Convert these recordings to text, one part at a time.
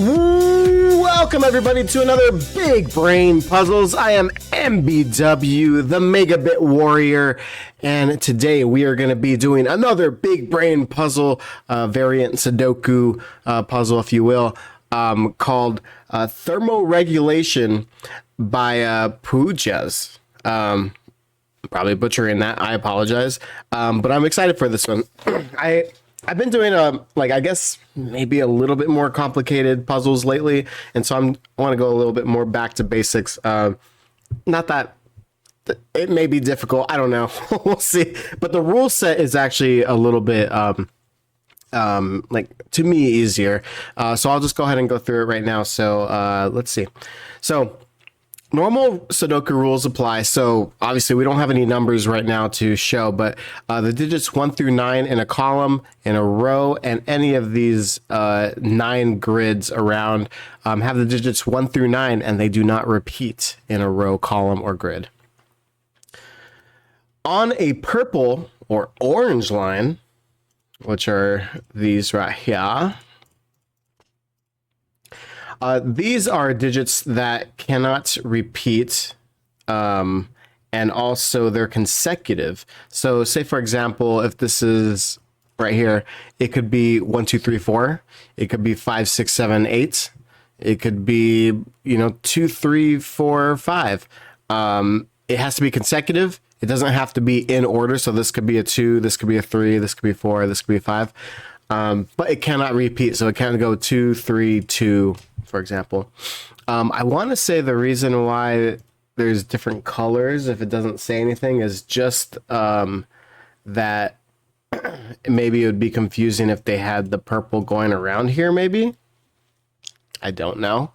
Welcome everybody to another Big Brain Puzzles. I am MBW, the Megabit Warrior, and today we are going to be doing another Big Brain Puzzle variant Sudoku puzzle, if you will, called Thermoregulation by Pwootjuhs. Probably butchering that, I apologize, but I'm excited for this one. I've been doing I guess maybe a little bit more complicated puzzles lately, and so I want to go a little bit more back to basics. Not that it may be difficult, I don't know. We'll see. But the rule set is actually a little bit to me easier. So I'll just go ahead and go through it right now. So let's see. So normal Sudoku rules apply. So obviously we don't have any numbers right now to show, but the digits 1 through 9 in a column, in a row, and any of these 9 grids around have the digits 1 through 9, and they do not repeat in a row, column, or grid. On a purple or orange line, which are these right here, these are digits that cannot repeat, and also they're consecutive. So say, for example, if this is right here, it could be 1, 2, 3, 4. It could be 5, 6, 7, 8. It could be, 2, 3, 4, 5. It has to be consecutive. It doesn't have to be in order. So this could be a 2, this could be a 3, this could be 4, this could be 5. But it cannot repeat. So it can't go 2, 3, 2, for example. I want to say the reason why there's different colors, if it doesn't say anything, is just that maybe it would be confusing if they had the purple going around here, maybe. I don't know.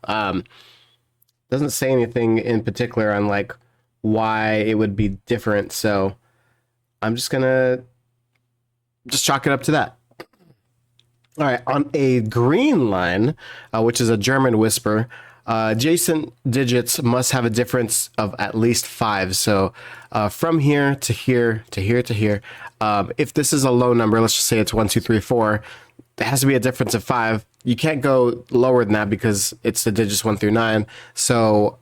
Doesn't say anything in particular on why it would be different. So I'm just gonna chalk it up to that. All right, on a green line, which is a German whisper, adjacent digits must have a difference of at least 5. So from here to here to here to here, if this is a low number, let's just say it's 1, 2, 3, 4, there has to be a difference of 5. You can't go lower than that because it's the digits 1 through 9. So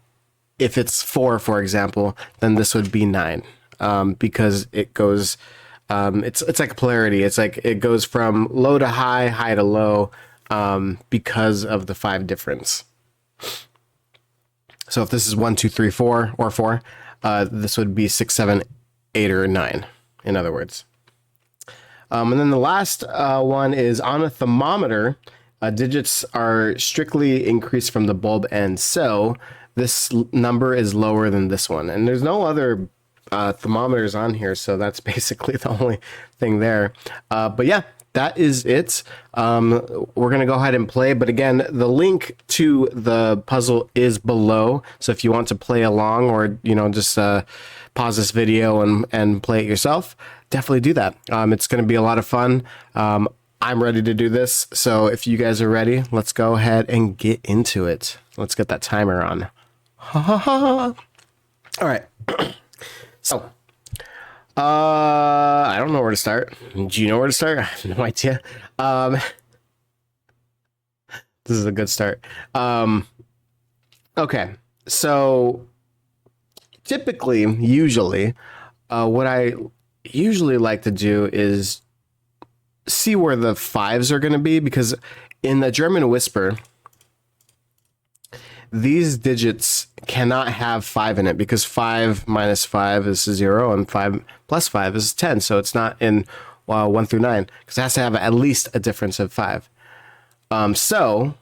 if it's 4, for example, then this would be 9, because it goes... it's like a polarity. It's like it goes from low to high, high to low, because of the 5 difference. So if this is 1, 2, 3, 4, or 4, this would be 6, 7, 8, or 9, in other words. And then the last one is on a thermometer, digits are strictly increased from the bulb end. So this number is lower than this one. And there's no other thermometers on here, so that's basically the only thing there. But yeah, that is it. We're gonna go ahead and play, but again, the link to the puzzle is below, so if you want to play along, or just pause this video and play it yourself, definitely do that. It's gonna be a lot of fun. I'm ready to do this, so if you guys are ready, let's go ahead and get into it. Let's get that timer on. All right. So, I don't know where to start. Do you know where to start? I have no idea. This is a good start. Okay, so typically, usually, what I usually like to do is see where the 5s are going to be, because in the German whisper, these digits cannot have 5 in it, because 5 minus 5 is 0 and 5 plus 5 is 10. So it's not in 1 through 9, because it has to have at least a difference of 5. So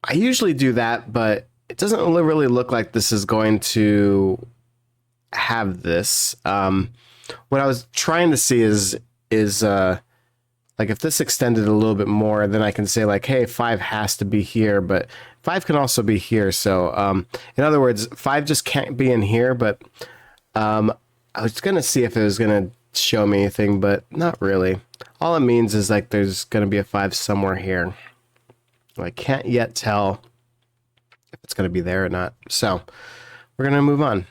I usually do that, but it doesn't really look like this is going to have this. What I was trying to see is if this extended a little bit more, then I can say hey, 5 has to be here, but 5 can also be here. So in other words, 5 just can't be in here, but I was going to see if it was going to show me anything, but not really. All it means is there's going to be a 5 somewhere here. I can't yet tell if it's going to be there or not. So we're going to move on.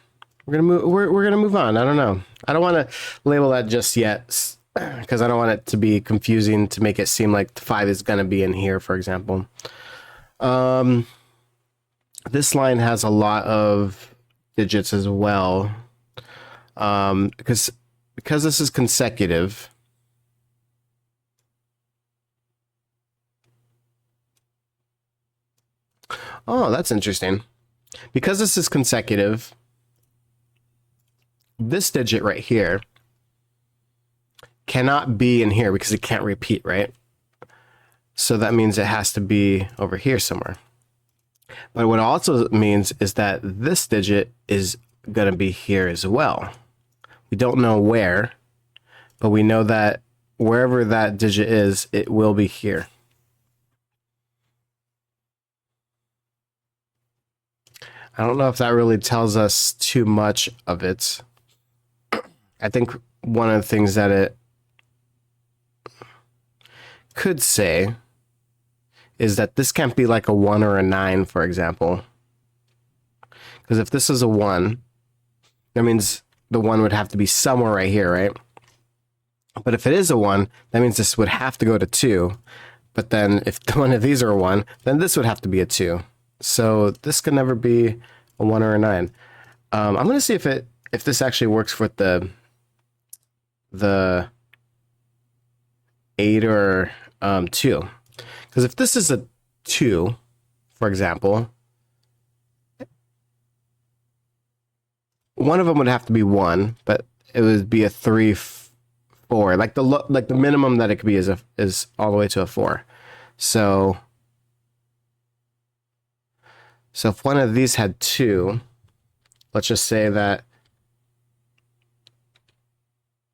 We're going to move on. I don't know. I don't want to label that just yet, because I don't want it to be confusing to make it seem like the 5 is going to be in here, for example. Um, this line has a lot of digits as well. Because this is consecutive. Oh, that's interesting. Because this is consecutive, this digit right here cannot be in here because it can't repeat, right? So that means it has to be over here somewhere. But what it also means is that this digit is going to be here as well. We don't know where, but we know that wherever that digit is, it will be here. I don't know if that really tells us too much of it. I think one of the things that it could say is that this can't be like a 1 or a 9, for example. Because if this is a 1, that means the 1 would have to be somewhere right here, right? But if it is a 1, that means this would have to go to 2. But then if one of these are a 1, then this would have to be a 2. So this could never be a 1 or a 9. I'm going to see if this actually works with the 8 or 2. Because if this is a 2, for example, one of them would have to be 1, but it would be a 3, 4. Like the minimum that it could be is all the way to a 4. So if one of these had 2, let's just say that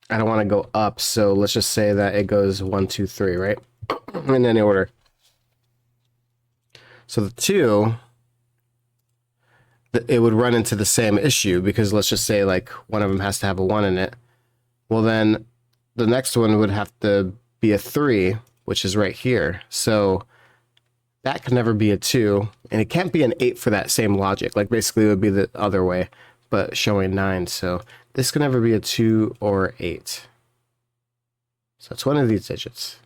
I don't want to go up, so let's just say that it goes 1, 2, 3, right? In any order. So the 2, it would run into the same issue because let's just say like one of them has to have a 1 in it. Well, then the next one would have to be a 3, which is right here. So that can never be a 2, and it can't be an 8 for that same logic. Like basically it would be the other way, but showing 9. So this can never be a 2 or 8. So it's one of these digits.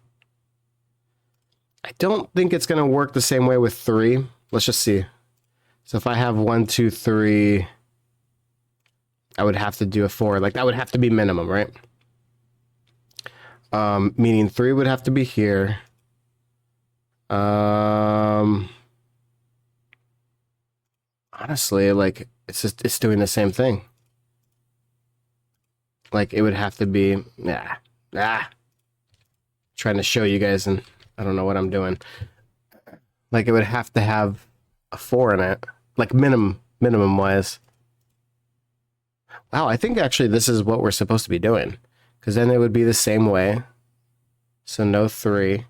I don't think it's going to work the same way with 3. Let's just see. So if I have 1, 2, 3, I would have to do a 4. Like that would have to be minimum, right? Meaning 3 would have to be here. Honestly, like it's doing the same thing. Like it would have to be trying to show you guys, and I don't know what I'm doing. Like it would have to have a 4 in it, like minimum wise. Wow, I think actually this is what we're supposed to be doing, because then it would be the same way. So no 3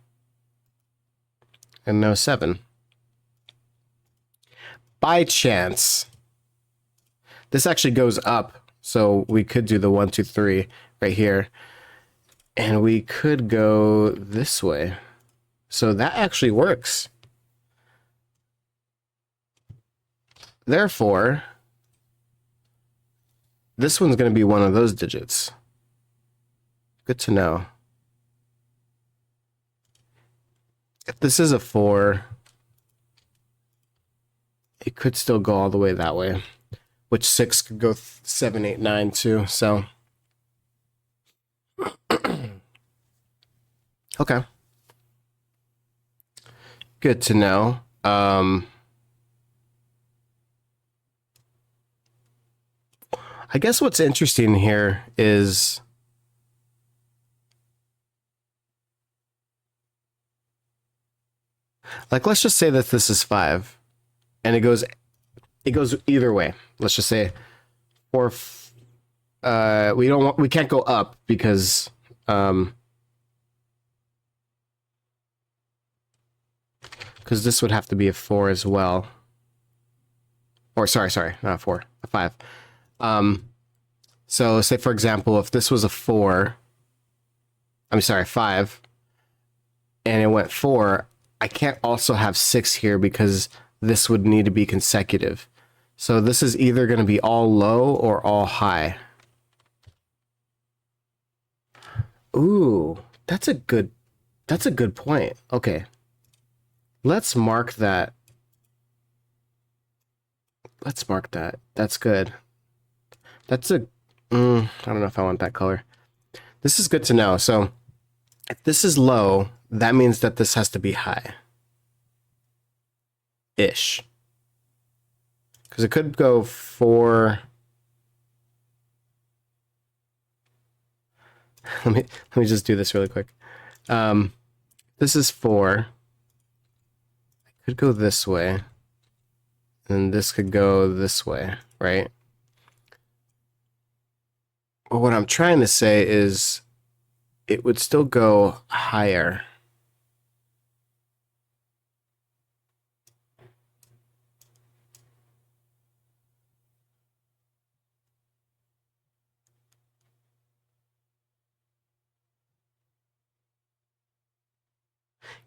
and no 7. By chance, this actually goes up, so we could do the 1, 2, 3 right here, and we could go this way. So that actually works. Therefore, this one's going to be one of those digits. Good to know. If this is a 4, it could still go all the way that way, which 6 could go 7, 8, 9 too. So, okay. Good to know. I guess what's interesting here is like, let's just say that this is 5 and it goes either way. Let's just say 4, we can't go up because, this would have to be a 4 as well. Or sorry, not a 4, a 5. So say for example, if this was a 4, 5, and it went 4, I can't also have 6 here because this would need to be consecutive. So this is either going to be all low or all high. Ooh, that's a good point. Okay. Let's mark that let's mark that. That's good. That's a, I don't know if I want that color. This is good to know. So if this is low, that means that this has to be high. Ish. Because it could go 4. Let me just do this really quick. This is 4. I could go this way. And this could go this way, right? But what I'm trying to say is it would still go higher.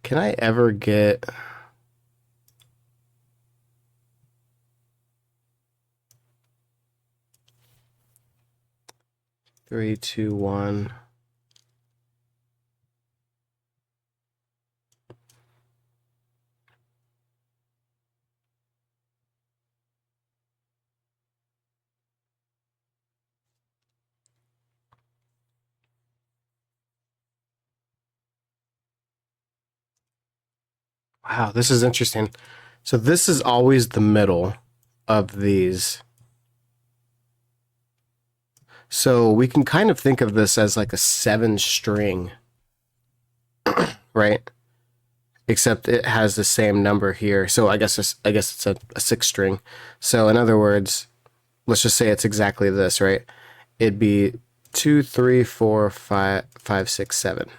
Can I ever get... Three, two, one. Wow, this is interesting. So this is always the middle of these. So we can kind of think of this as like a 7-string, right? Except it has the same number here. So I guess it's a 6-string. So in other words, let's just say it's exactly this, right? It'd be 2, 3, 4, 5, 5, 6, 7.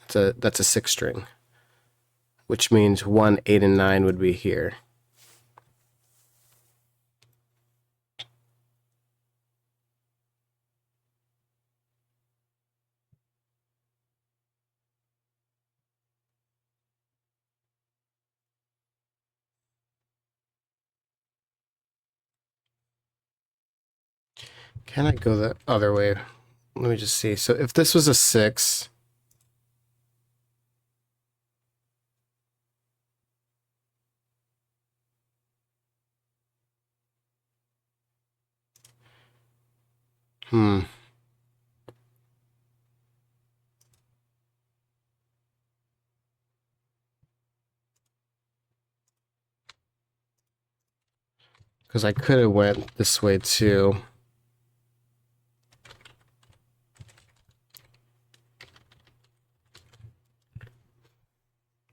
That's a 6-string, which means 1, 8, and 9 would be here. Can I go the other way? Let me just see. So if this was a 6, because I could have went this way too.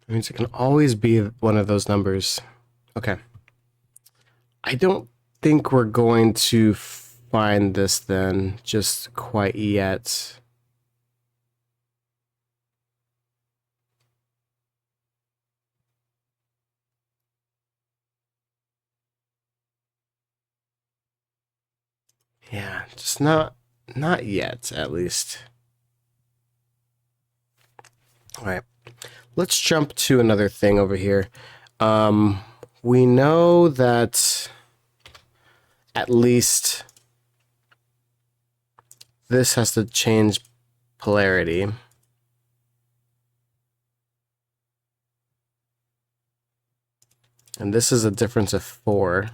It means it can always be one of those numbers. Okay. I don't think we're going to find this then just quite yet. Yeah, just not yet, at least. All right. Let's jump to another thing over here. We know that at least this has to change polarity. And this is a difference of 4.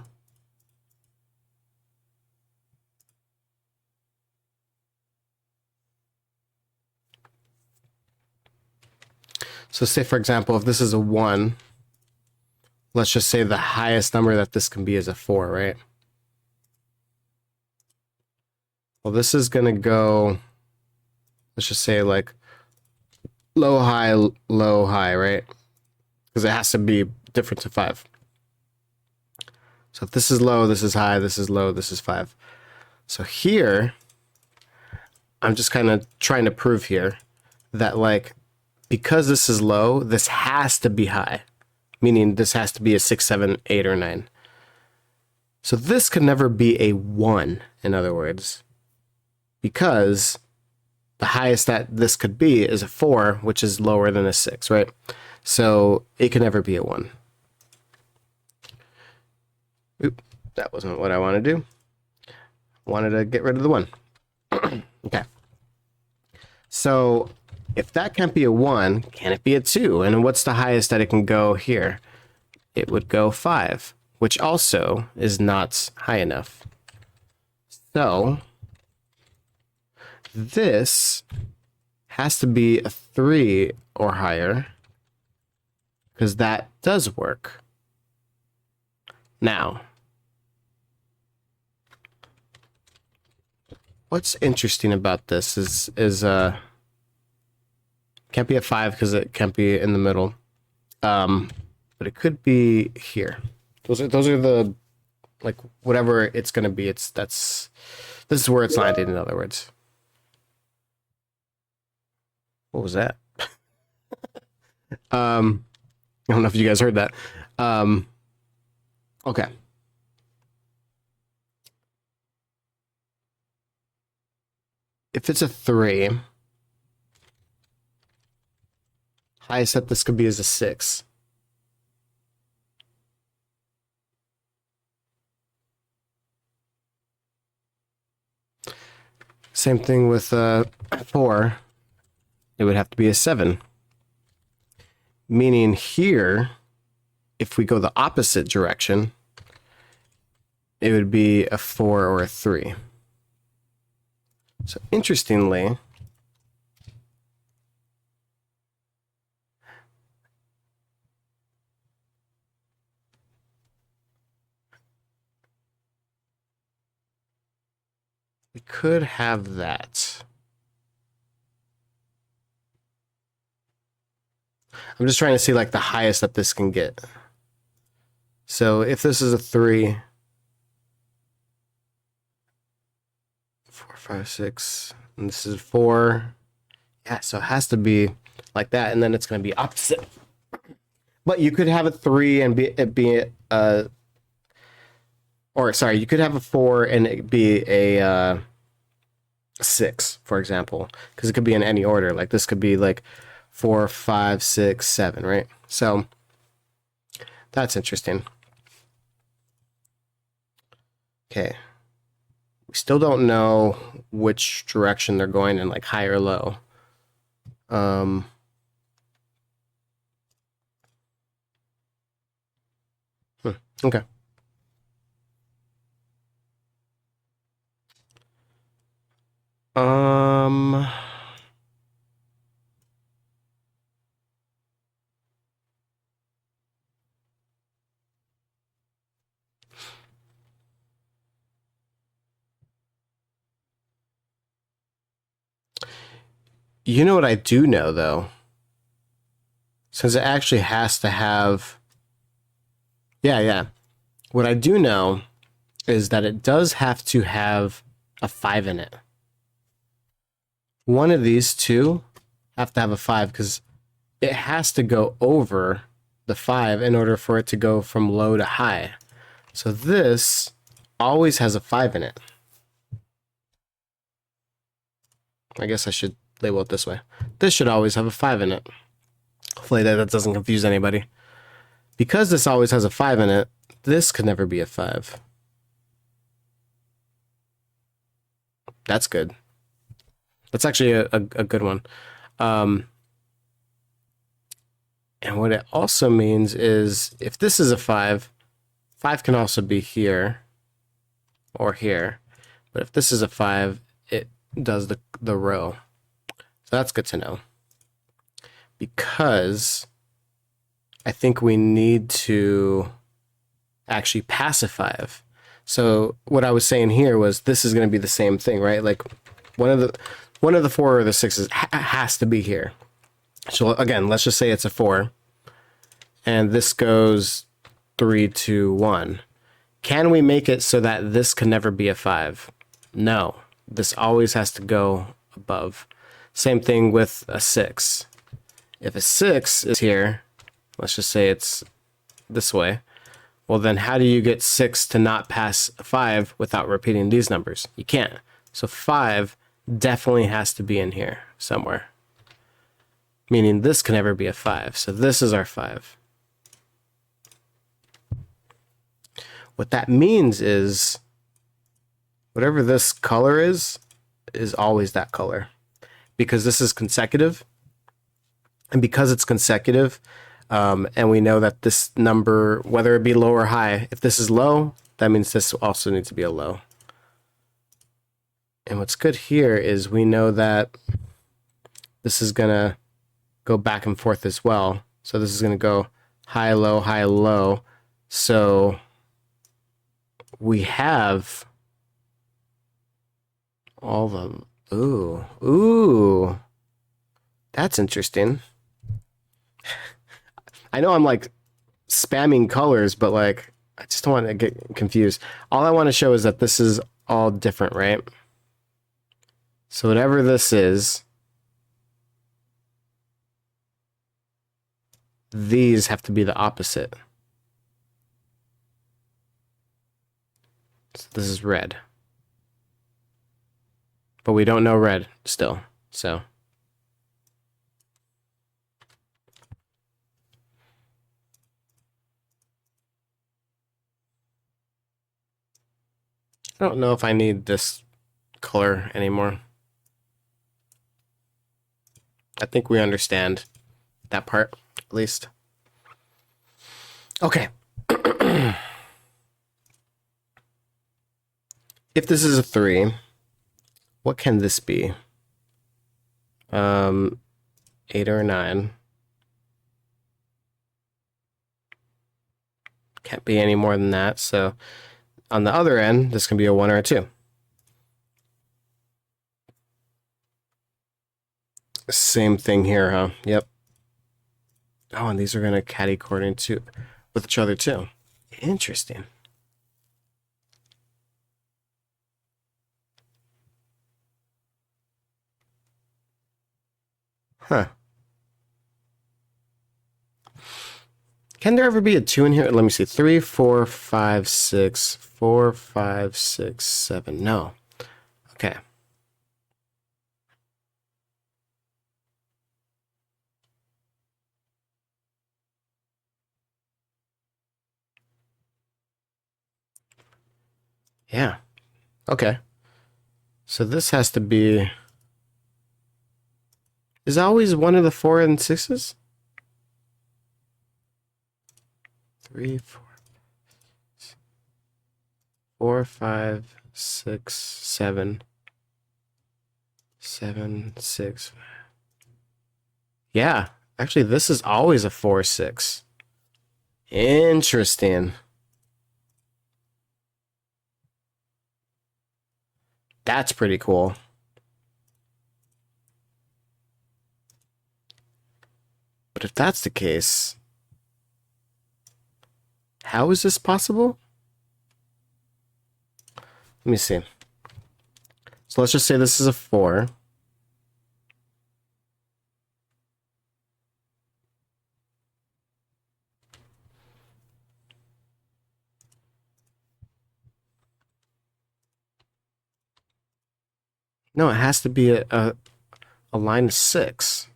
So say, for example, if this is a 1, let's just say the highest number that this can be is a 4, right? Well, this is going to go, let's just say like low, high, right? Because it has to be difference of 5. So if this is low, this is high, this is low, this is 5. So here, I'm just kind of trying to prove here that like, because this is low, this has to be high. Meaning this has to be a 6, 7, 8, or 9. So this could never be a 1, in other words. Because the highest that this could be is a 4, which is lower than a 6, right? So it can never be a 1. Oop, that wasn't what I wanted to do. Wanted to get rid of the 1. Okay. So if that can't be a 1, can it be a 2? And what's the highest that it can go here? It would go 5, which also is not high enough. So this has to be a 3 or higher, because that does work. Now, what's interesting about this is can't be a 5 because it can't be in the middle. But it could be here. Those are the, like, whatever it's gonna be. This is where it's landed, in other words. What was that? I don't know if you guys heard that. Okay. If it's a 3, highest that this could be is a 6. Same thing with 4. It would have to be a 7. Meaning here, if we go the opposite direction, it would be a 4 or a 3. So interestingly, we could have that. I'm just trying to see like the highest that this can get. So if this is a 3, 4, 5, 6, and this is 4. Yeah, so it has to be like that, and then it's going to be opposite. But you could have a 3 and you could have a 4 and it be a 6, for example, because it could be in any order. Like this could be like 4, 5, 6, 7, right? So that's interesting. Okay. We still don't know which direction they're going in, like high or low. Okay. You know what I do know, though? Since it actually has to have... Yeah. What I do know is that it does have to have a 5 in it. One of these two have to have a 5, because it has to go over the 5 in order for it to go from low to high. So this always has a 5 in it. I guess I should label it this way. This should always have a 5 in it. Hopefully that doesn't confuse anybody. Because this always has a 5 in it, this could never be a 5. That's good. That's actually a good one. And what it also means is if this is a 5, 5 can also be here or here. But if this is a 5, it does the row. So that's good to know. Because I think we need to actually pass a 5. So what I was saying here was this is going to be the same thing, right? Like one of the 4 or the 6s has to be here. So again, let's just say it's a 4. And this goes 3, 2, 1. Can we make it so that this can never be a 5? No. This always has to go above. Same thing with a 6. If a 6 is here, let's just say it's this way. Well, then how do you get 6 to not pass a 5 without repeating these numbers? You can't. So 5 definitely has to be in here somewhere. Meaning this can never be a 5. So this is our 5. What that means is whatever this color is always that color. Because this is consecutive. And because it's consecutive, And we know that this number, whether it be low or high, if this is low, that means this also needs to be a low. And what's good here is we know that this is going to go back and forth as well. So this is going to go high, low, high, low. So we have all the, ooh, that's interesting. I know I'm like spamming colors, but like, I just don't want to get confused. All I want to show is that this is all different, right? So whatever this is, these have to be the opposite. So this is red. But we don't know red still, so. I don't know if I need this color anymore. I think we understand that part, at least. Okay. If this is a 3, what can this be? 8 or 9. Can't be any more than that, so on the other end, this can be a 1 or a 2. Same thing here, huh? Yep. Oh, and these are going to caddy coordinate too with each other too. Interesting. Huh. Can there ever be a 2 in here? Let me see. 3, 4, 5, 6. 4, 5, 6, 7. No. Okay. Yeah. Okay. So this has to be... Is always one of the 4 and 6s? 3, 4, 5, 6, 7. 7, 6. Yeah. Actually, this is always a 4, 6. Interesting. That's pretty cool. But if that's the case, how is this possible? Let me see. So let's just say this is a 4. No, it has to be a line of 6.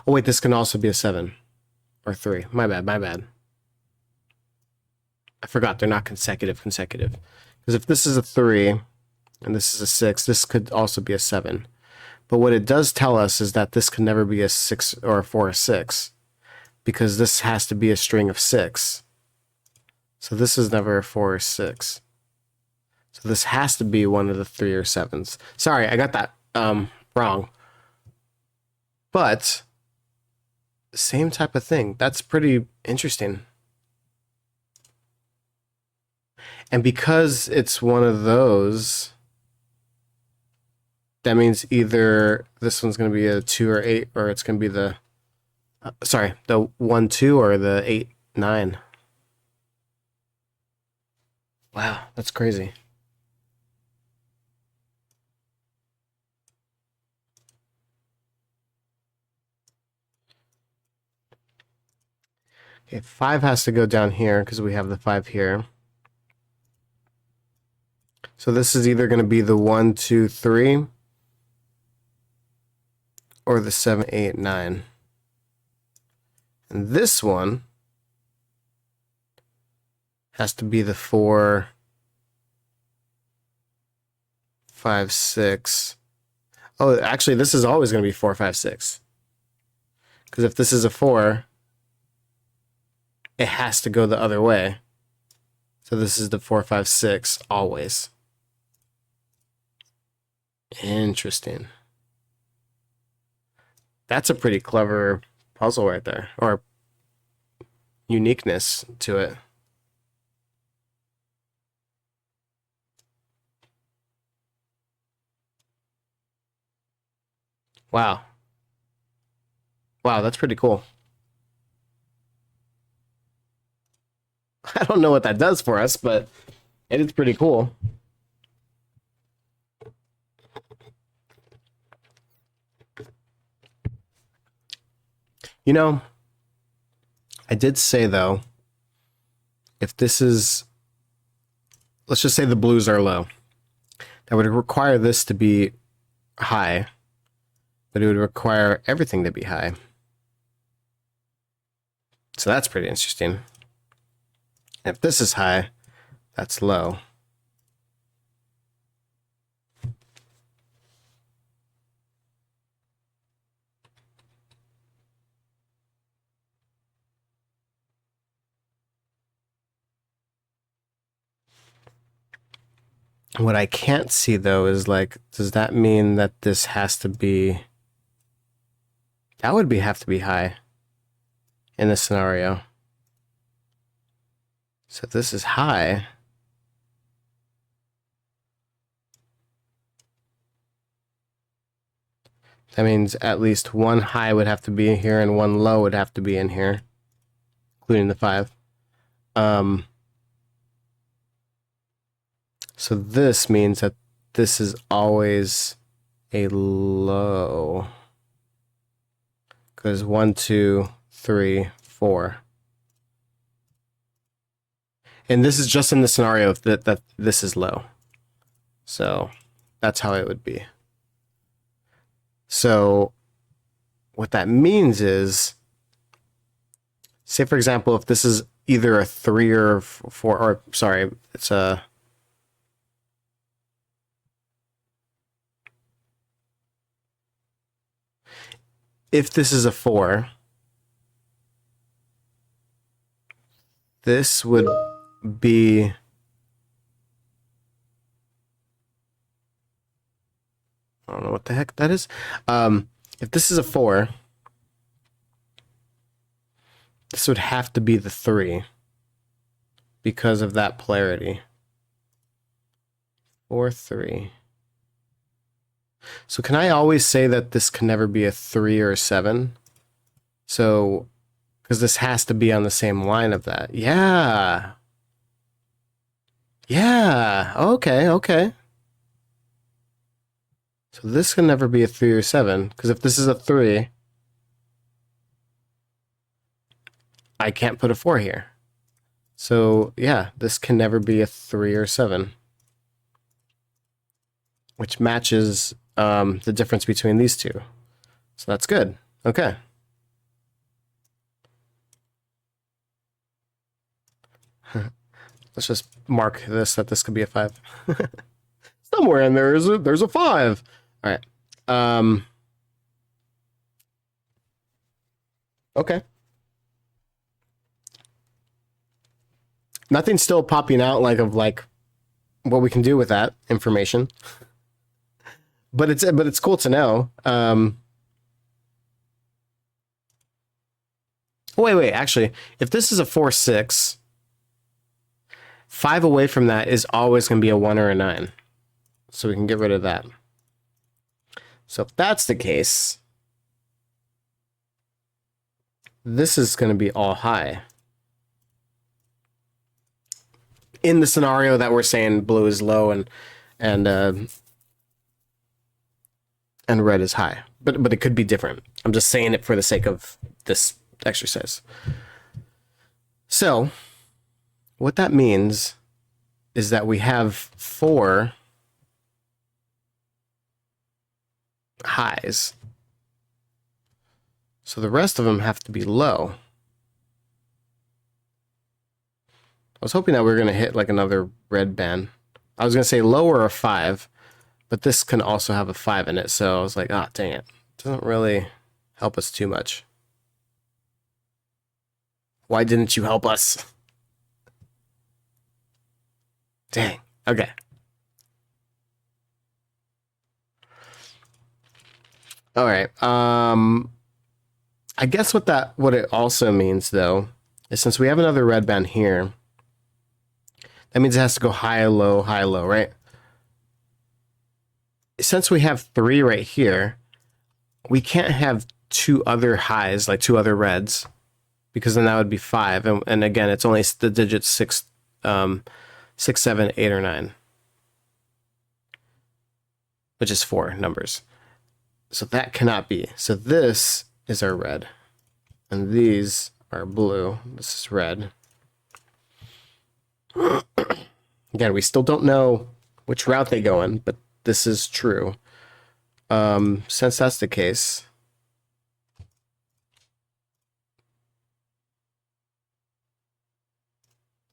Oh, wait, this can also be a 7 or 3. My bad, my bad. I forgot they're not consecutive. Because if this is a 3 and this is a 6, this could also be a 7. But what it does tell us is that this can never be a 6 or a 4 or 6 because this has to be a string of 6. So this is never a 4 or 6. So this has to be one of the 3 or 7s. Sorry, I got that wrong. But same type of thing. That's pretty interesting. And because it's one of those, that means either this one's going to be a 2 or 8, or it's going to be the, the 1, 2, or the 8, 9. Wow, that's crazy. Okay, 5 has to go down here because we have the 5 here. So this is either going to be the 1, 2, 3, or the 7, 8, 9. And this one has to be the 4, 5, 6. Oh, actually, this is always going to be 4, 5, 6. Because if this is a 4, it has to go the other way. So this is the 4, 5, 6 always. Interesting. That's a pretty clever puzzle right there, or uniqueness to it. Wow. Wow, that's pretty cool. I don't know what that does for us, but it is pretty cool. You know, I did say though, if this is, let's just say the blues are low, that would require this to be high, but it would require everything to be high. So that's pretty interesting. If this is high, that's low. What I can't see though is like, does that mean that this has to be, that would be have to be high in this scenario. So if this is high, that means at least one high would have to be in here and one low would have to be in here, including the 5. So this means that this is always a low. Because 1, 2, 3, 4. And this is just in the scenario that this is low. So that's how it would be. So what that means is, say for example, if this is either a 3 or 4, or sorry, it's a, if this is a 4, this would be, I don't know what the heck that is. If this is a 4, this would have to be the 3 because of that polarity. 4, 3. So can I always say that this can never be a 3 or a 7? So, because this has to be on the same line of that. Yeah. Yeah. Okay, okay. So this can never be a 3 or 7, because if this is a 3, I can't put a 4 here. So yeah, this can never be a 3 or 7. Which matches the difference between these two. So that's good. Okay. Let's just mark this that this could be a 5. Somewhere in there there's a 5. All right. Okay. Nothing's still popping out like what we can do with that information. But it's cool to know. Wait. Actually, if this is a 4, 6, 5 away from that is always going to be a 1 or a 9. So we can get rid of that. So if that's the case, this is going to be all high. In the scenario that we're saying blue is low and red is high. But it could be different. I'm just saying it for the sake of this exercise. So what that means is that we have 4 highs. So the rest of them have to be low. I was hoping that we were going to hit like another red band. I was going to say low or a 5, But this can also have a 5 in it, so I was like, ah, dang it. Doesn't really help us too much. Why didn't you help us? Dang. Okay. All right. I guess what it also means though is since we have another red band here, that means it has to go high, low, right? Since we have 3 right here, we can't have 2 other highs, like 2 other reds, because then that would be 5. And again, it's only the digits 6, 6, 7, 8, or 9, which is 4 numbers. So that cannot be. So this is our red, and these are blue. This is red. Again, we still don't know which route they go in, but this is true. Since that's the case,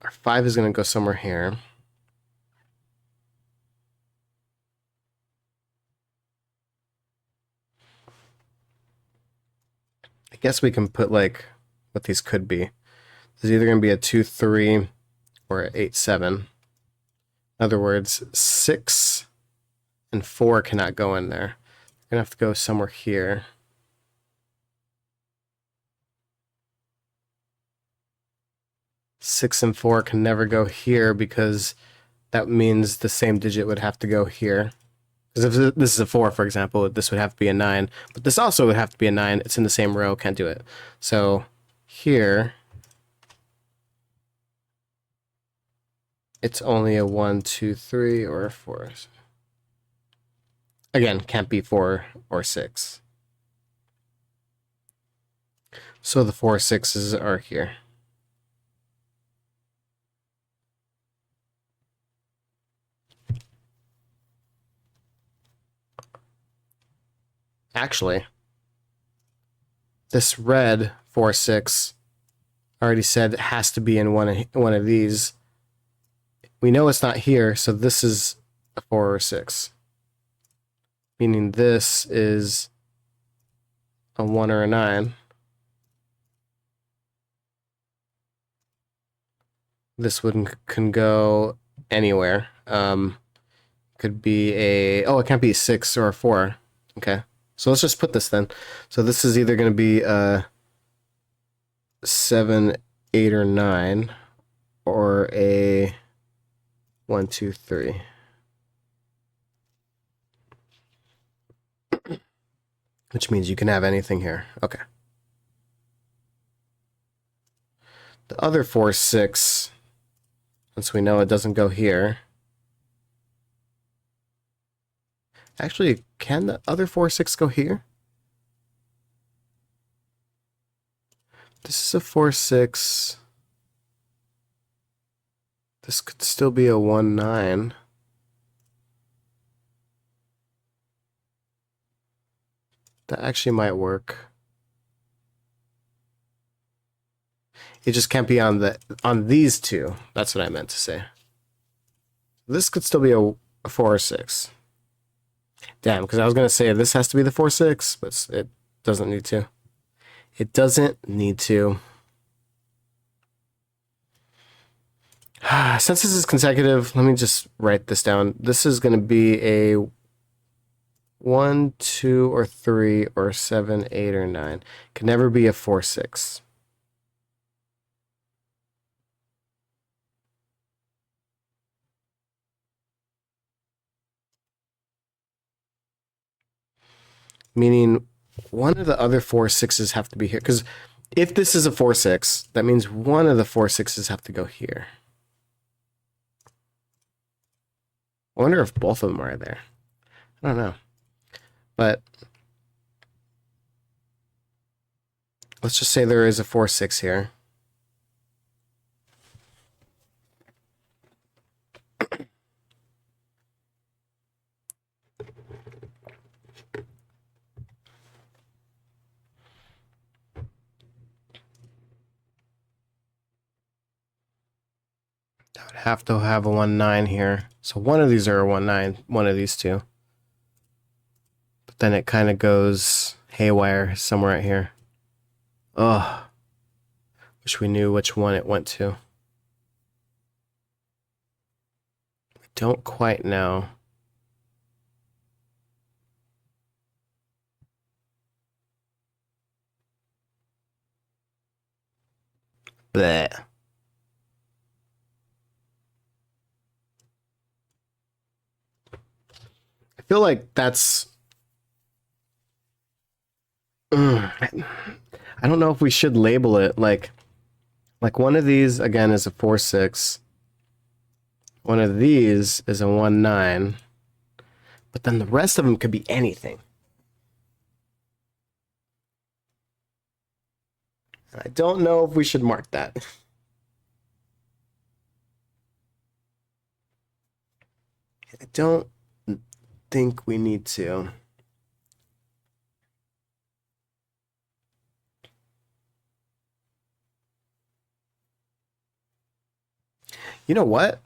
our 5 is going to go somewhere here. I guess we can put like what these could be. There's either going to be a 2, 3 or an 8, 7. In other words, 6 and 4 cannot go in there. We're going to have to go somewhere here. Six and 4 can never go here because that means the same digit would have to go here. Because if this is a 4, for example, this would have to be a 9. But this also would have to be a 9. It's in the same row. Can't do it. So here, it's only a 1, 2, 3, or a 4. Again, can't be 4 or 6. So the 4 6s are here. Actually, this red 4 6 already said it has to be in one of these. We know it's not here, so this is a 4 or 6. Meaning this is a 1 or a 9. This one can go anywhere. Could be oh, it can't be a 6 or a 4. Okay. So let's just put this then. So this is either going to be a 7, 8, or 9, or a 1, 2, 3. Which means you can have anything here. Okay. The other 4 6, since we know it doesn't go here. Actually, can the other 4 6 go here? This is a 4 6. This could still be a 1 9. That actually might work. It just can't be on these two. That's what I meant to say. This could still be a 4 or 6. Damn, because I was going to say this has to be the 4 6, but it doesn't need to. It doesn't need to. Since this is consecutive, let me just write this down. This is going to be a 1, 2, or 3, or 7, 8, or 9. Can never be a 4 6. Meaning one of the other 4 6s have to be here. Because if this is a 4 6, that means one of the 4 6s have to go here. I wonder if both of them are there. I don't know. But let's just say there is a 4 6 here. I would have to have a 1 9 here. So one of these are a 1 9, one of these two. then it kind of goes haywire somewhere right here. Ugh. Wish we knew which one it went to. I don't quite know. Bleh. I feel like that's... I don't know if we should label it like one of these again is a 4-6. One of these is a 1-9. But then the rest of them could be anything. I don't know if we should mark that. I don't think we need to. You know what?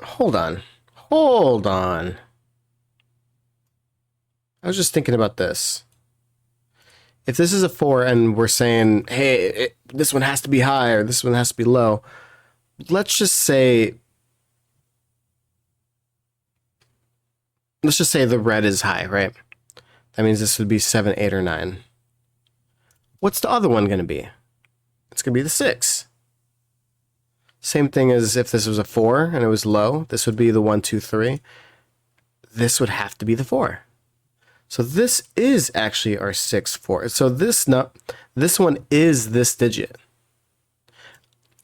Hold on. Hold on. I was just thinking about this. If this is a 4 and we're saying, hey, this one has to be high or this one has to be low, let's just say the red is high, right? That means this would be 7, 8, or 9. What's the other one going to be? It's going to be the 6. Same thing as if this was a 4 and it was low. This would be the 1, 2, 3. This would have to be the 4. So this is actually our 6, 4. So this one is this digit.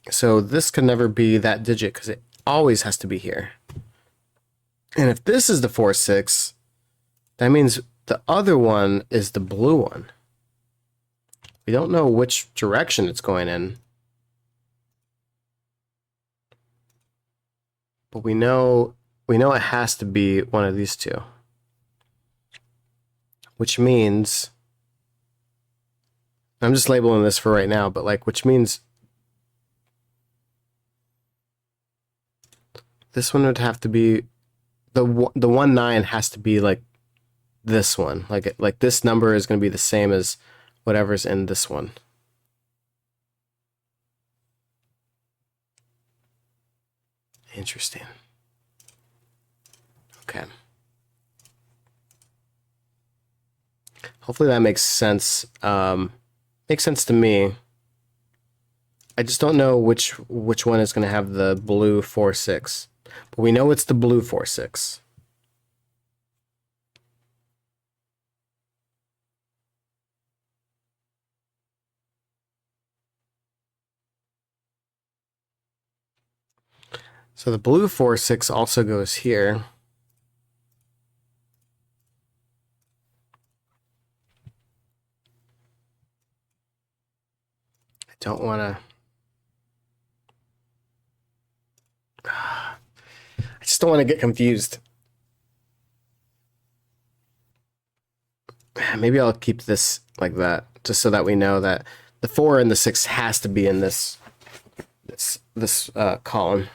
So this could never be that digit because it always has to be here. And if this is the 4, 6, that means the other one is the blue one. We don't know which direction it's going in. But we know it has to be one of these two. Which means, I'm just labeling this for right now, but like, which means this one would have to be, the 1, 9 has to be like this one. Like this number is going to be the same as whatever's in this one. Interesting. Okay. Hopefully that makes sense. Makes sense to me. I just don't know which one is going to have the blue 4, 6. But we know it's the blue 4, 6. So the blue 4, 6 also goes here. I don't want to... I just don't want to get confused. Maybe I'll keep this like that, just so that we know that the 4 and the 6 has to be in this column.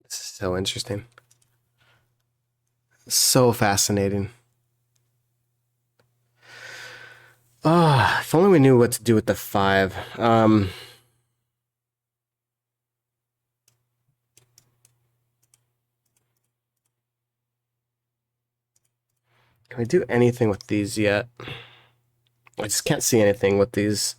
This is so interesting. So fascinating. Oh, if only we knew what to do with the 5. Can we do anything with these yet? I just can't see anything with these.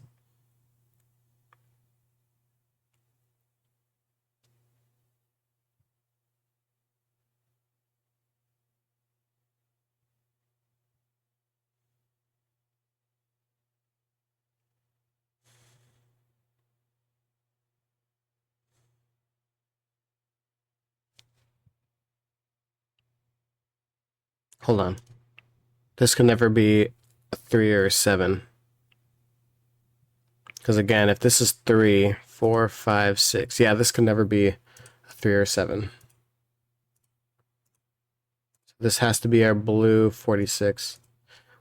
Hold on. This can never be a 3 or a 7. Because again, if this is 3, 4, 5, 6, yeah, this can never be a 3 or 7. This has to be our blue 46,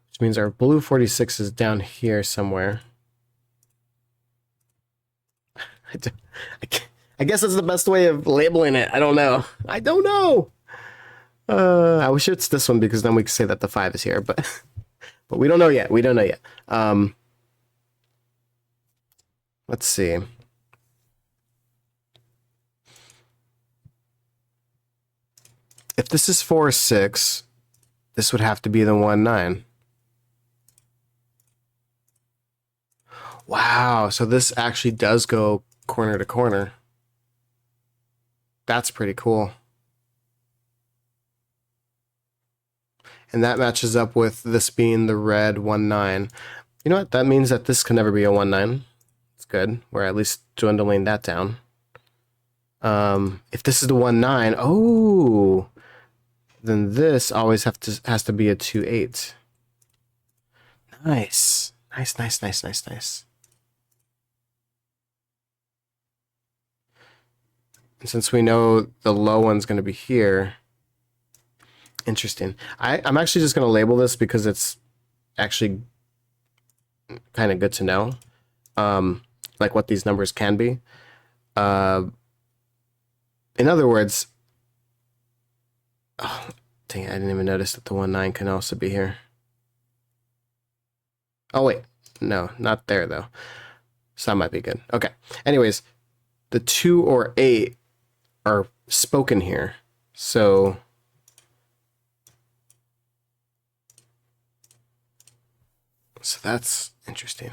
which means our blue 46 is down here somewhere. I guess that's the best way of labeling it. I don't know. I don't know. I wish it's this one because then we can say that the 5 is here, but we don't know yet. We don't know yet. Let's see. If this is 4, 6, this would have to be the 1, 9. Wow, so this actually does go corner to corner. That's pretty cool. And that matches up with this being the red 1, 9. You know what? That means that this can never be a 1, 9. It's good. We're at least dwindling that down. If this is the 1, 9, oh, then this always has to be a 2, 8. Nice. Nice, nice, nice, nice, nice. And since we know the low one's going to be here, interesting. I'm actually just going to label this because it's actually kind of good to know, like what these numbers can be. In other words, oh, dang it, I didn't even notice that the 1, 9 can also be here. Oh, wait. No, not there, though. So that might be good. Okay. Anyways, the 2 or 8 are spoken here. So that's interesting.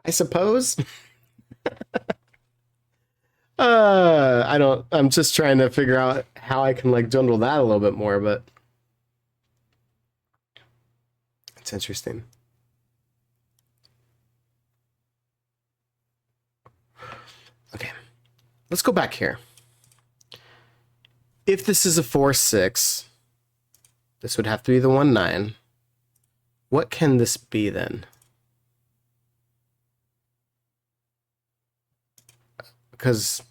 I suppose. I'm just trying to figure out how I can like dwindle that a little bit more, but it's interesting. Okay, let's go back here. If this is a 4, 6, this would have to be the 1, 9. What can this be then? Because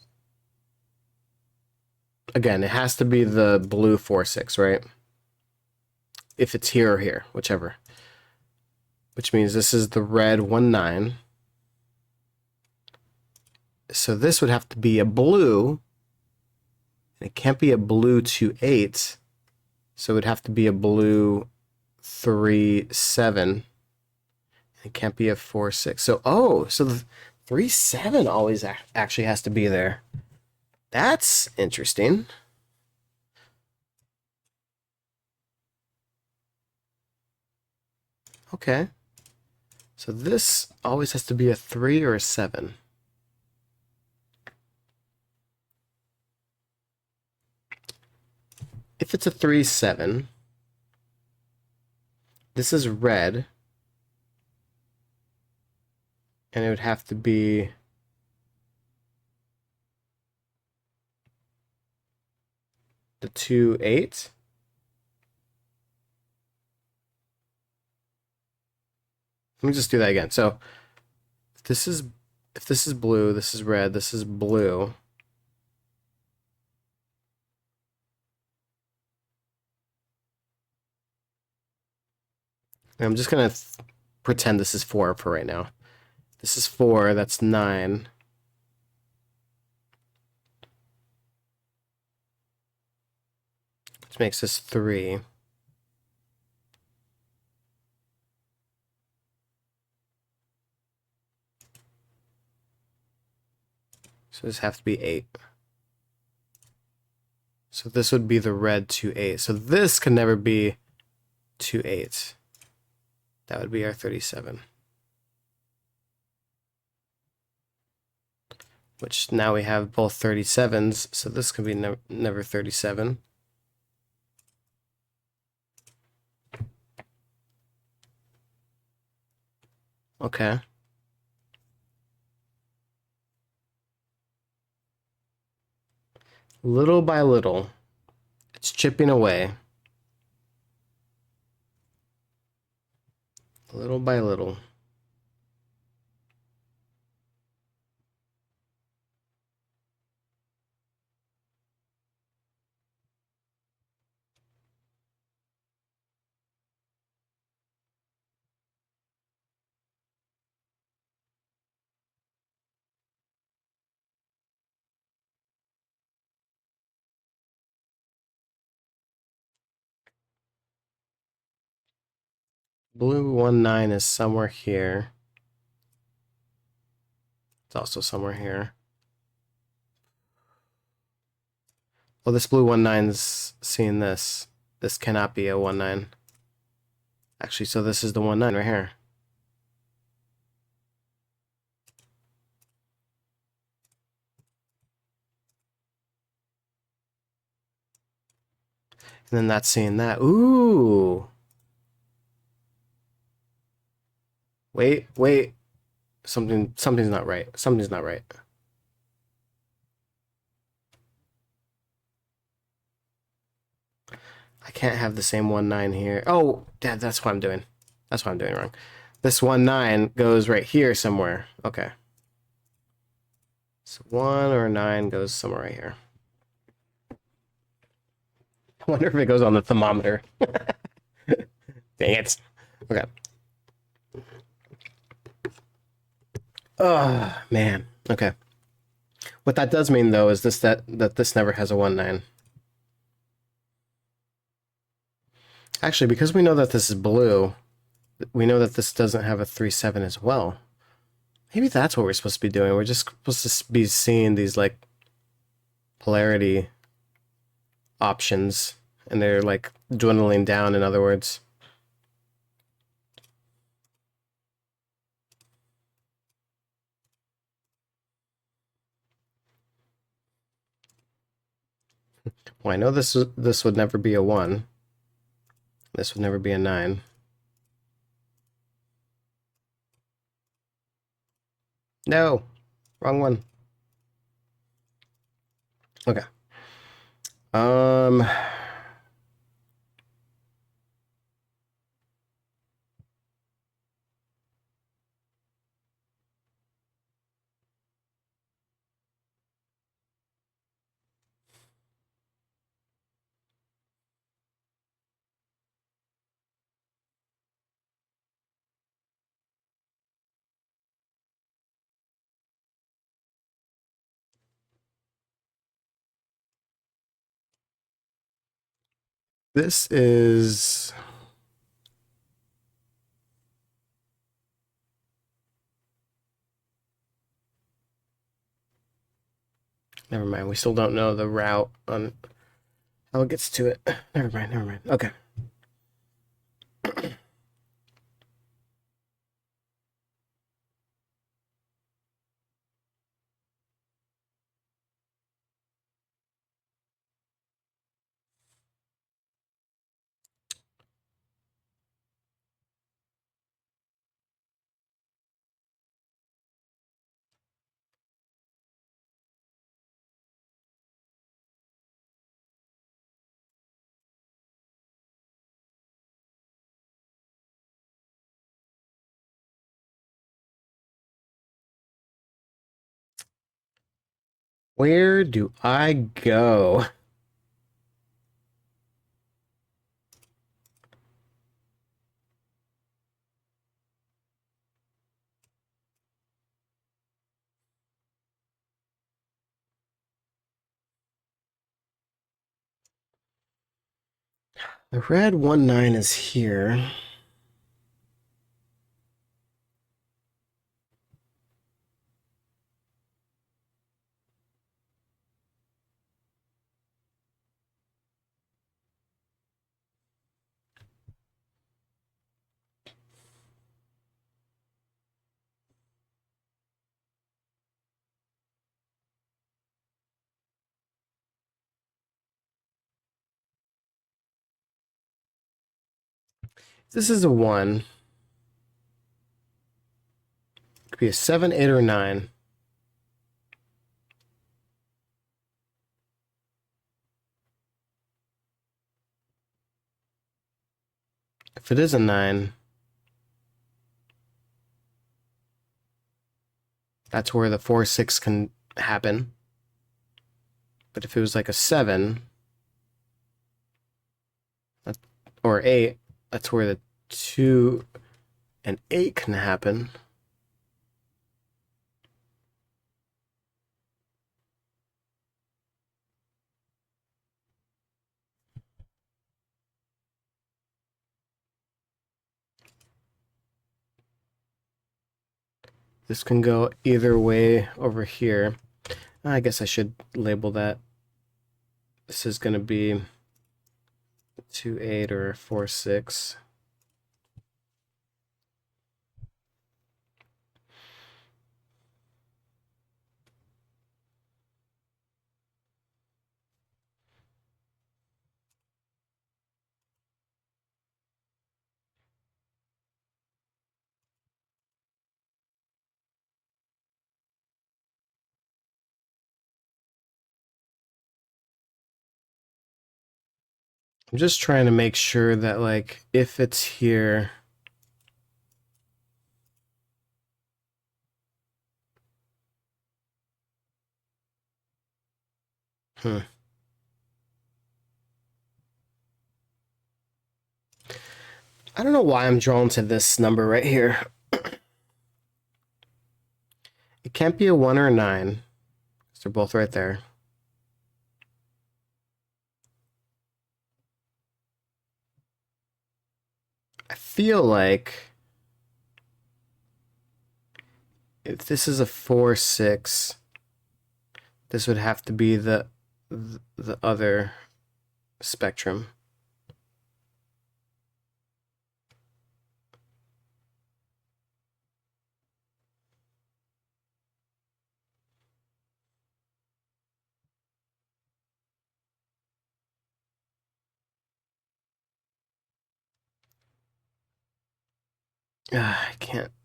again, it has to be the blue 4, 6, right? If it's here or here, whichever. Which means this is the red 1, 9. So this would have to be a blue. And it can't be a blue 2, 8. So it would have to be a blue 3, 7. It can't be a 4, 6. So, so the 3, 7 always actually has to be there. That's interesting. Okay. So this always has to be a 3 or a 7. If it's a 3, 7, this is red. And it would have to be the 2, 8. Let me just do that again. So if this is blue, this is red, this is blue. And I'm just gonna pretend this is 4 for right now. This is 4, that's 9. Which makes this 3. So this has to be 8. So this would be the red 2, 8. So this can never be 2, 8. That would be our 37. Which now we have both 37s, so this can be never 37. Okay. Little by little, it's chipping away. Little by little. Blue 19 is somewhere here. It's also somewhere here. Well, this blue 19's seeing this. This cannot be a 19. Actually, so this is the 19 right here. And then that's seeing that. Ooh. Wait. Something's not right. Something's not right. I can't have the same 19 here. Oh, Dad, that's what I'm doing. That's what I'm doing wrong. This 19 goes right here somewhere. Okay. So 1 or 9 goes somewhere right here. I wonder if it goes on the thermometer. Dang it. Okay. Oh, man. Okay. What that does mean, though, is that this never has a 19. Actually, because we know that this is blue, we know that this doesn't have a 37 as well. Maybe that's what we're supposed to be doing. We're just supposed to be seeing these, like, polarity options, and they're, like, dwindling down, in other words. Well, I know this would never be a 1. This would never be a 9. No! Wrong one. Okay. This is... Never mind, we still don't know the route on how it gets to it. Never mind. Okay. Where do I go? The red 19 is here. This is a 1. Could be a 7, 8, or 9. If it is a 9, that's where the 4, 6 can happen. But if it was like a 7 or 8, that's where the 2 and 8 can happen. This can go either way over here. I guess I should label that. This is going to be 2, 8 or 4, 6. I'm just trying to make sure that, like, if it's here, I don't know why I'm drawn to this number right here. It can't be a 1 or a 9. They're both right there. I feel like if this is a 4, 6, this would have to be the other spectrum.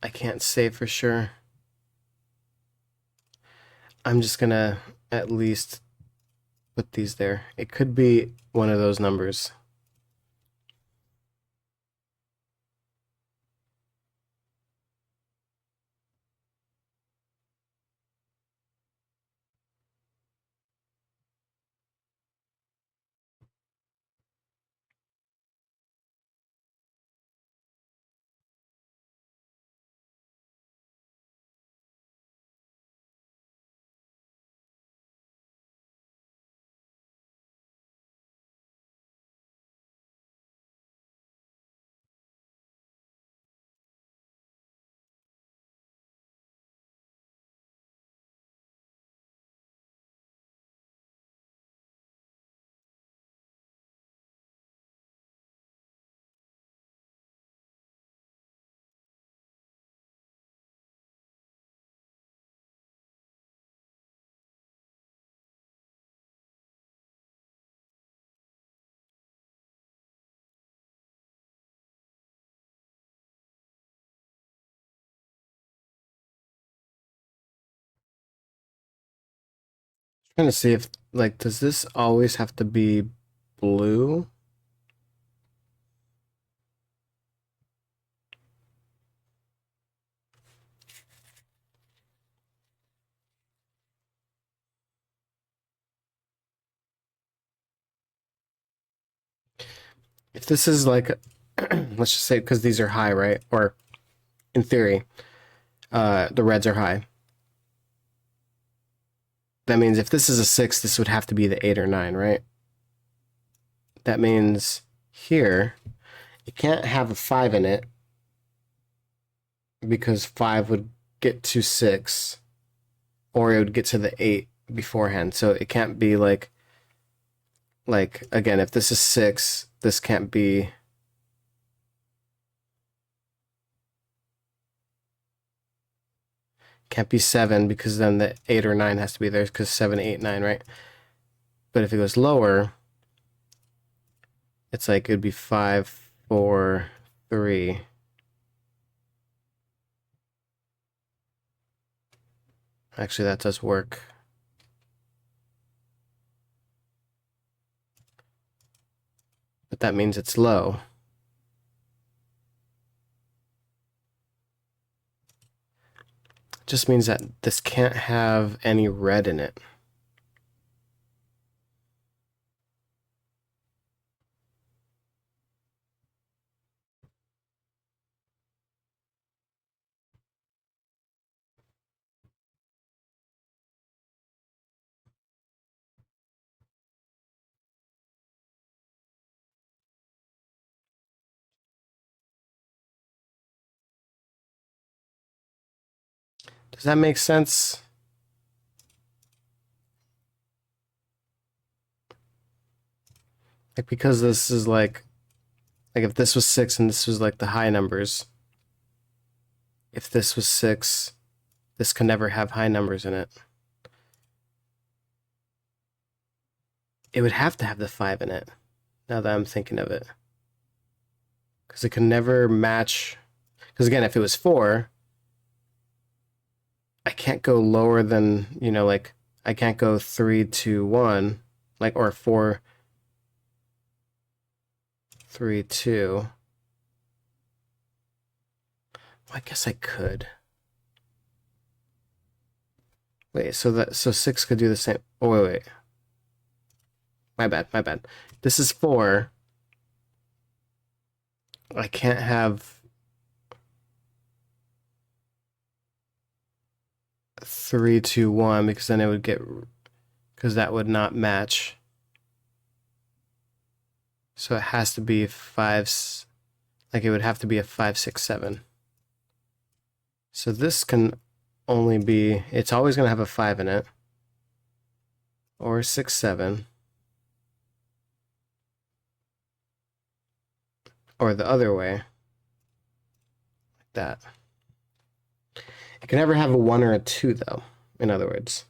I can't say for sure. I'm just gonna at least put these there. It could be one of those numbers. Trying to see if, like, does this always have to be blue? If this is like, let's just say because these are high, right? Or in theory, the reds are high. That means if this is a 6, this would have to be the 8 or 9, right? That means here, you can't have a 5 in it because 5 would get to 6, or it would get to the 8 beforehand. So it can't be like again, if this is 6, this can't be. Can't be 7 because then the 8 or 9 has to be there because 7, 8, 9, right? But if it goes lower, it's like it'd be 5, 4, 3. Actually, that does work. But that means it's low. just means that this can't have any red in it. Does that make sense? Like, because this is like if this was 6 and this was like the high numbers, if this was 6, this can never have high numbers in it. It would have to have the 5 in it, now that I'm thinking of it. Because it can never match. Because again, if it was 4, I can't go lower than, you know, like, I can't go 3, 2, 1, like, or 4, 3, 2. Well, I guess I could. Wait, so 6 could do the same. Oh, wait. My bad. This is 4. I can't have 3, 2, 1 because then it would get, because that would not match. So it has to be 5, like it would have to be a 5, 6, 7. So this can only be, it's always going to have a 5 in it, or 6, 7, or the other way, like that. It can never have a 1 or a 2 though, in other words.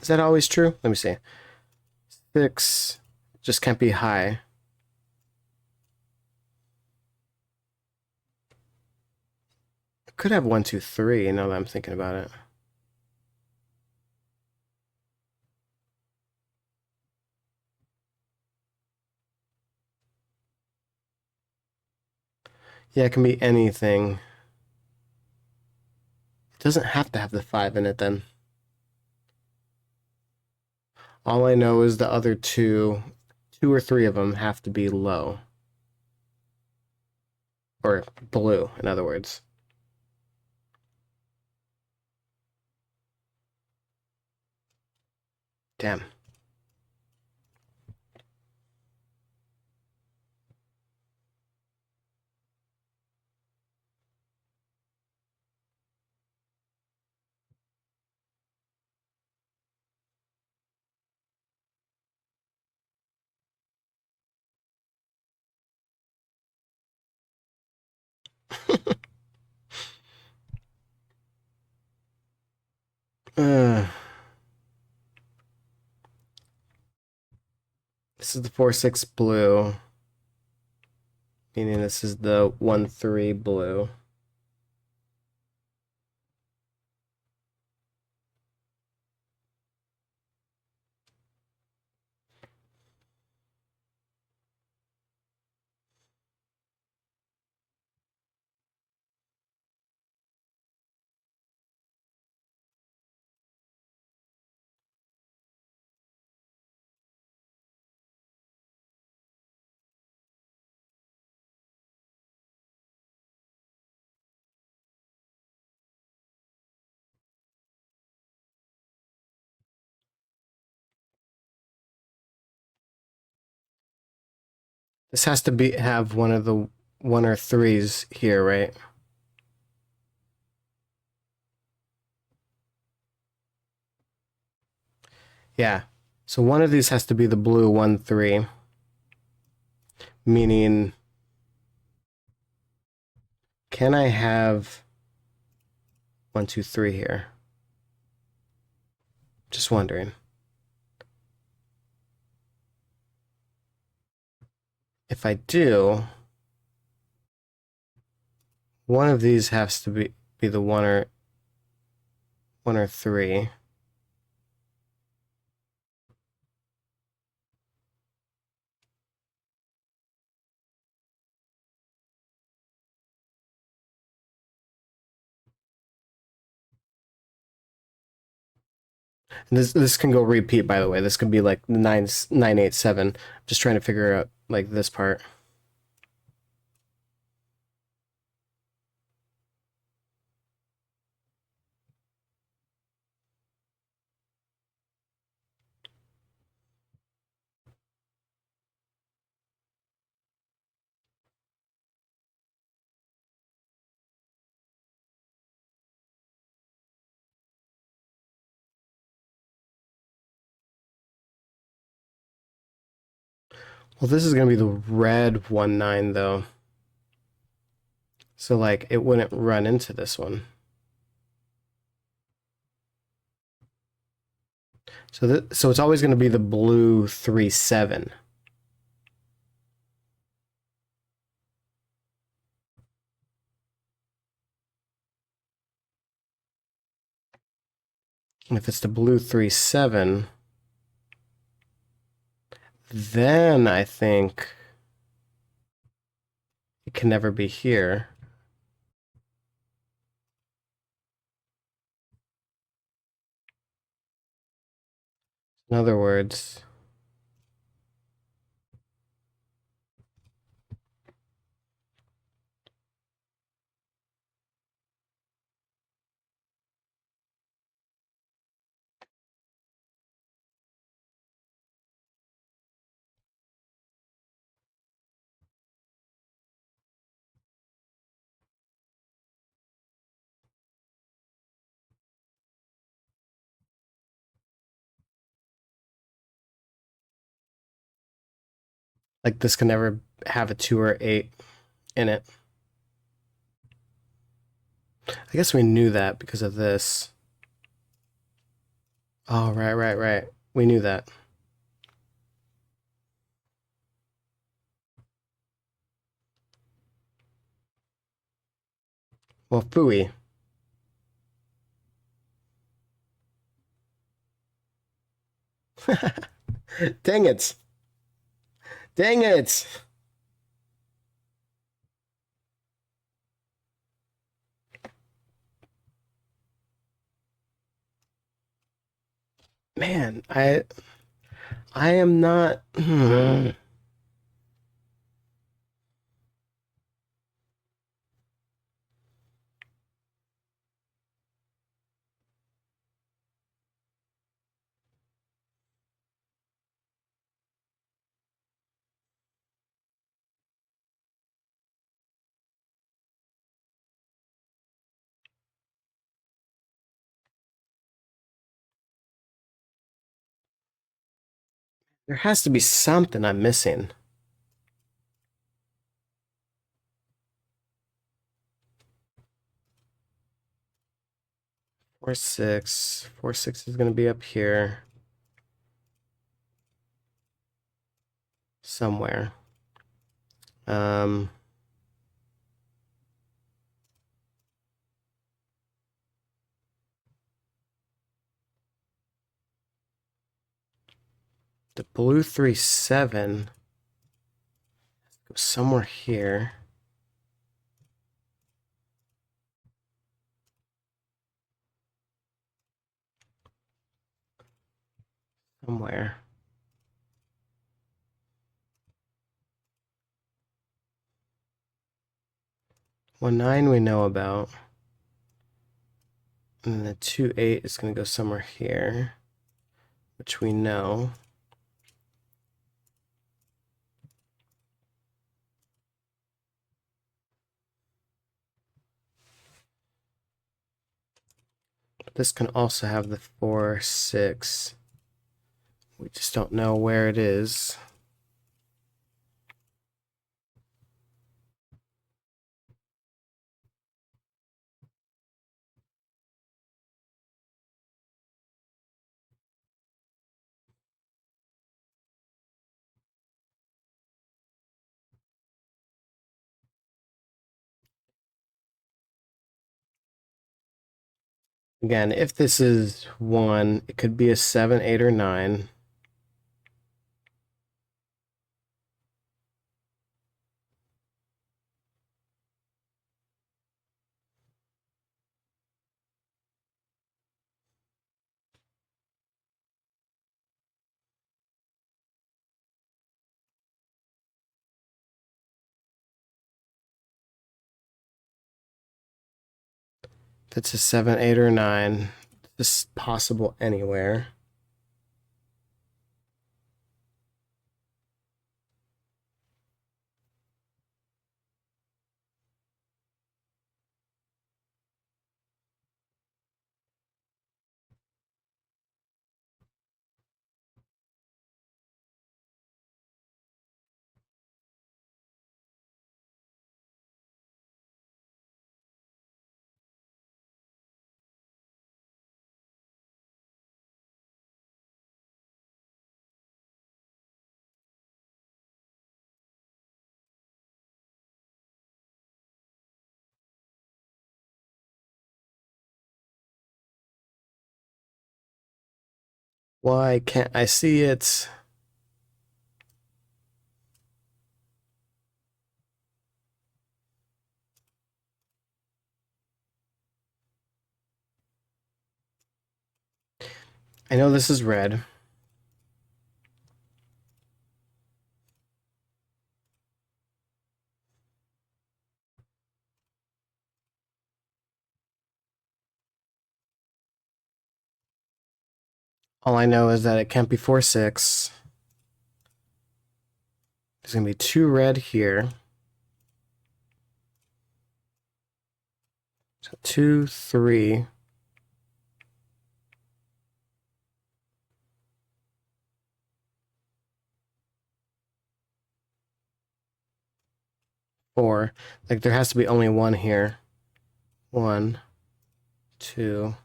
Is that always true? Let me see. 6 just can't be high. It could have 1, 2, 3, now that I'm thinking about it. Yeah, it can be anything. It doesn't have to have the 5 in it then. All I know is the other 2 or 3 of them have to be low. Or blue, in other words. Damn. uh, this is the 4, 6 blue. Meaning this is the 1, 3 blue. This has to be have one of the 1 or 3s here, right? Yeah. So one of these has to be the blue 1, 3. Meaning, can I have 1, 2, 3 here? Just wondering. If I do, one of these has to be the 1 or 3. And this can go repeat, by the way. This could be like 987. Just trying to figure out like this part. Well, this is gonna be the red 19 though. So like it wouldn't run into this one. So it's always gonna be the blue 37. And if it's the blue 37, then I think it can never be here. In other words, like this can never have a 2 or 8 in it. I guess we knew that because of this. Oh, right. We knew that. Well, phooey. Dang it. Dang it. Man, I am not there has to be something I'm missing. Four six is gonna be up here somewhere. Um, the blue 37 goes somewhere here. Somewhere. 19 we know about. And then the 28 is gonna go somewhere here, which we know. This can also have the 4 6. We just don't know where it is. Again, if this is 1, it could be a 7, 8, or 9. That's a 7, 8, or 9. This is possible anywhere. Why can't I see it? I know this is red. All I know is that it can't be 4, 6. There's gonna be 2 red here. So 2, 3. Four. Like there has to be only one here. 1, 2,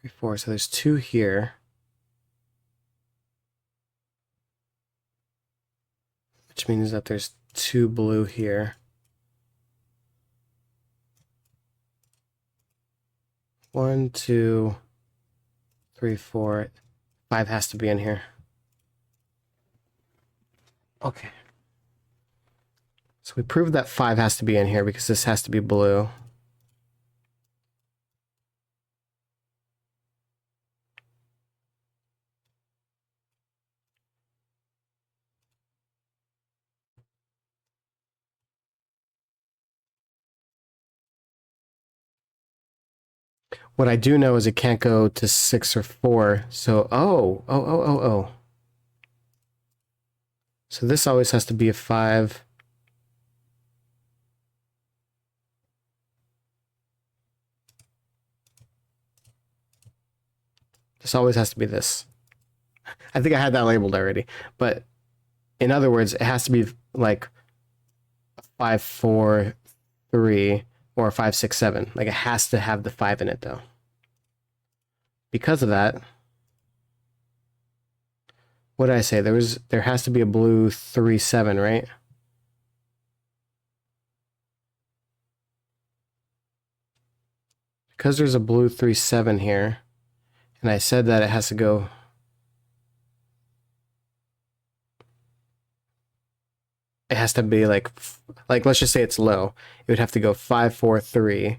3, 4. So there's 2 here. Which means that there's 2 blue here. 1, 2, 3, 4. 5 has to be in here. Okay. So we proved that 5 has to be in here because this has to be blue. What I do know is it can't go to 6 or 4. So, oh. So this always has to be a 5. This always has to be this. I think I had that labeled already. But in other words, it has to be like 5, 4, 3, or 5, 6, 7. Like it has to have the 5 in it though. Because of that, what did I say? There has to be a blue 3, 7, right? Because there's a blue 3, 7 here, and I said that it has to go. It has to be like let's just say it's low. It would have to go 5, 4, 3.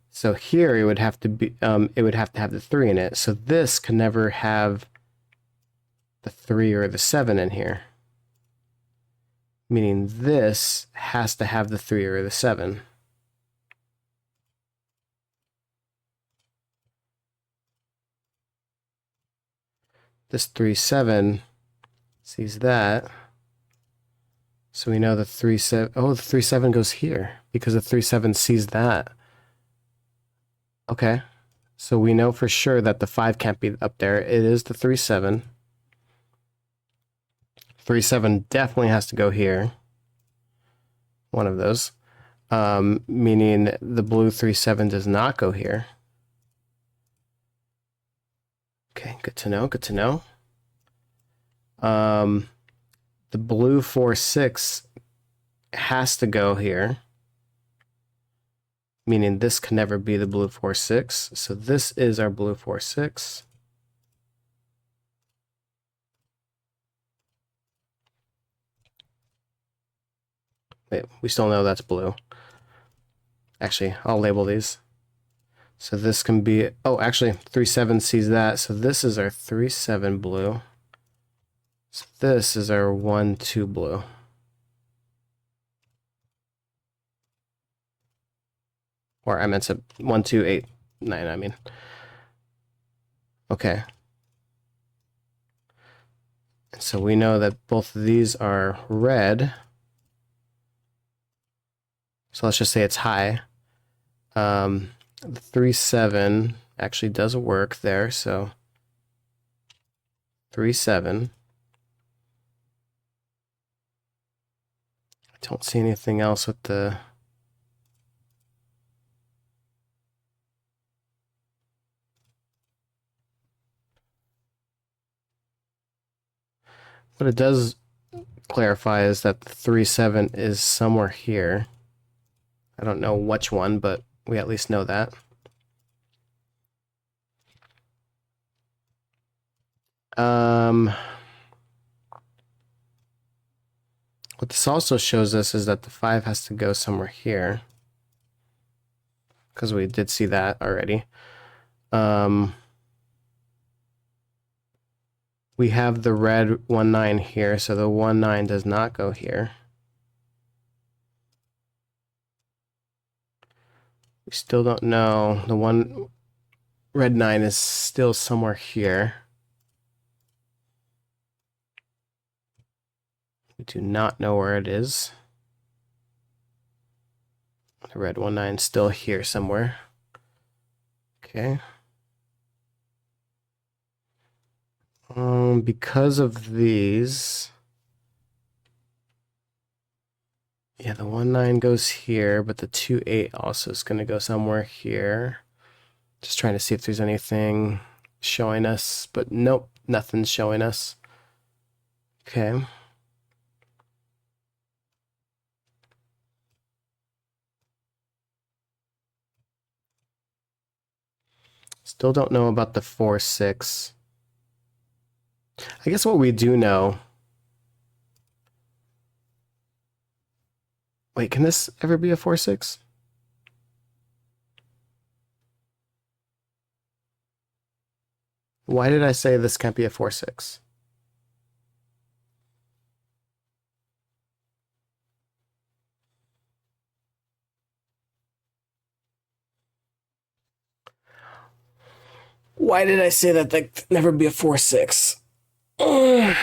So here it would have to be it would have to have the 3 in it. So this can never have the 3 or the 7 in here. Meaning this has to have the 3 or the 7. This 3, 7 sees that. So we know the 3, 7. Oh, the 3, 7 goes here because the 3, 7 sees that. Okay. So we know for sure that the 5 can't be up there. It is the 3, 7. 3, 7 definitely has to go here. One of those. Meaning the blue 3, 7 does not go here. Okay, good to know, good to know. The blue 4, 6 has to go here. Meaning this can never be the blue 4, 6. So this is our blue 4, 6. Wait, we still know that's blue. Actually, I'll label these. So this can be, oh, actually 3, 7 sees that. So this is our 3, 7 blue. So this is our 1, 2 blue. Or I meant to 1289, I mean. Okay. And so we know that both of these are red. So let's just say it's high. The 3.7 actually does work there, so 3.7. I don't see anything else with the... What it does clarify is that the 3.7 is somewhere here. I don't know which one, but we at least know that. What this also shows us is that the 5 has to go somewhere here, because we did see that already. We have the red 1.9 here, so the 1.9 does not go here. We still don't know. The one red 9 is still somewhere here. We do not know where it is. The red 1.9 is still here somewhere. Okay. Because of these, yeah, the 1.9 goes here, but the 2.8 also is going to go somewhere here. Just trying to see if there's anything showing us, but nope, nothing's showing us. Okay. Still don't know about the 4.6. I guess what we do know... Wait, can this ever be a 4.6? Why did I say this can't be a 4.6? Why did I say that could never be a 4.6? I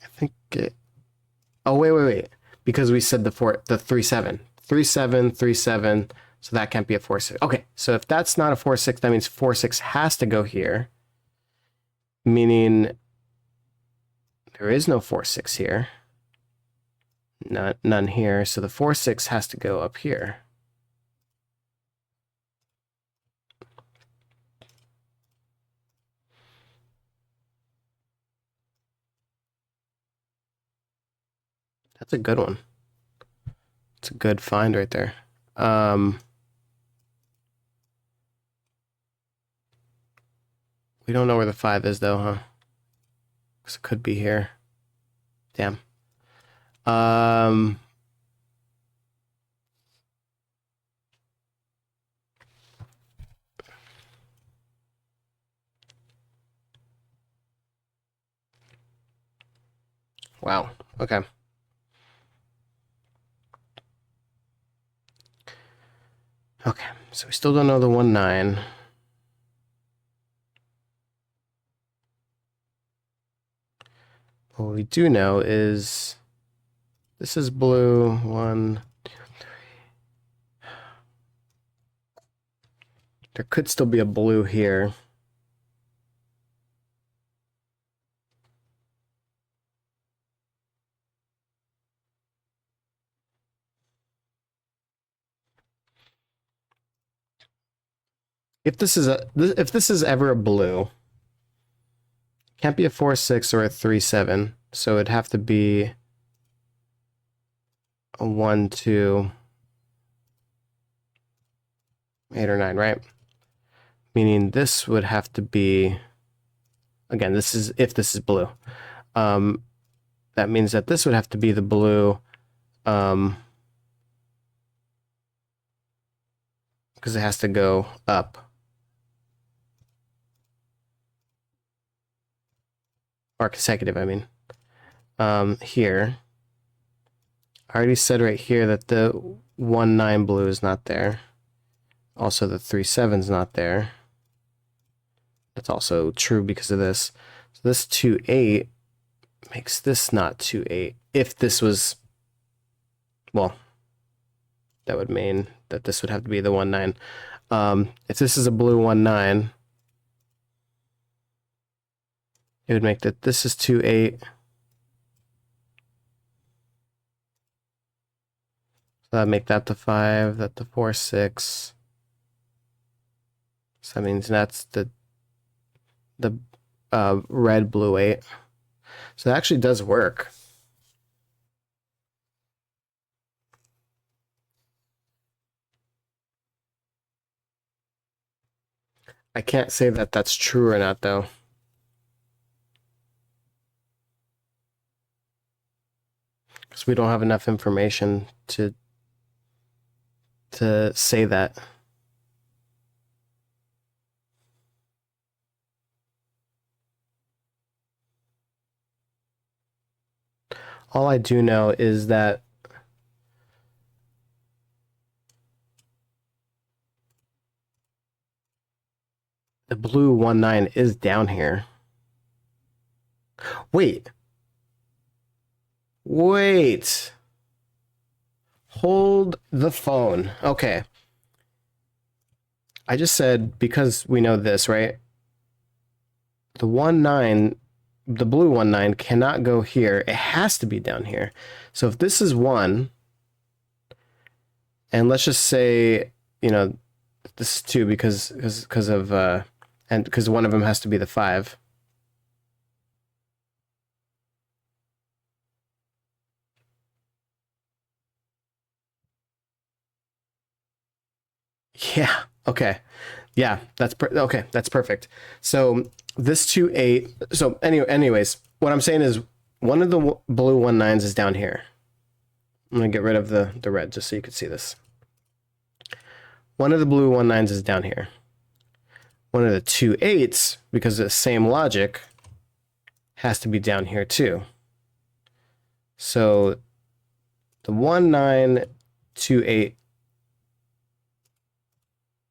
think it... Oh, wait. Because we said the 3.7. 3.7, 3.7, so that can't be a 4.6. Okay, so if that's not a 4.6, that means 4.6 has to go here. Meaning there is no 4.6 here. None here, so the 4.6 has to go up here. That's a good one. It's a good find right there. We don't know where the 5 is though, huh? Because it could be here. Damn. Wow. Okay. Okay, so we still don't know the 1.9. What we do know is this is blue. 1, 2, 3. There could still be a blue here. If this is ever a blue, can't be a 4.6 or a 3.7, so it'd have to be a 1, 2, 8 or 9, right? Meaning this would have to be, again, this is if this is blue. That means that this would have to be the blue, because it has to go up. or consecutive, I mean. Here. I already said right here that the 1-9 blue is not there. Also, the 3-7 is not there. That's also true because of this. So this 2-8 makes this not 2-8. If this was, well, that would mean that this would have to be the 1-9. If this is a blue 1-9, it would make that this is 2-8. So that make that the 5, that the 4-6. So that means that's the red blue 8. So that actually does work. I can't say that that's true or not, though. Because we don't have enough information to say that. All I do know is that the blue 1-9 is down here. Wait. Hold the phone. Okay. I just said, because we know this, right? The 1-9, the blue 1-9 cannot go here. It has to be down here. So if this is 1, and let's just say, this is 2 because of and because one of them has to be the 5. Yeah. Okay. Yeah. Okay. That's perfect. So this 2-8. So anyways, what I'm saying is one of the blue 1-9s is down here. I'm gonna get rid of the red just so you can see this. One of the blue 1-9s is down here. One of the 2-8s, because of the same logic, has to be down here too. So the 1-9, 2-8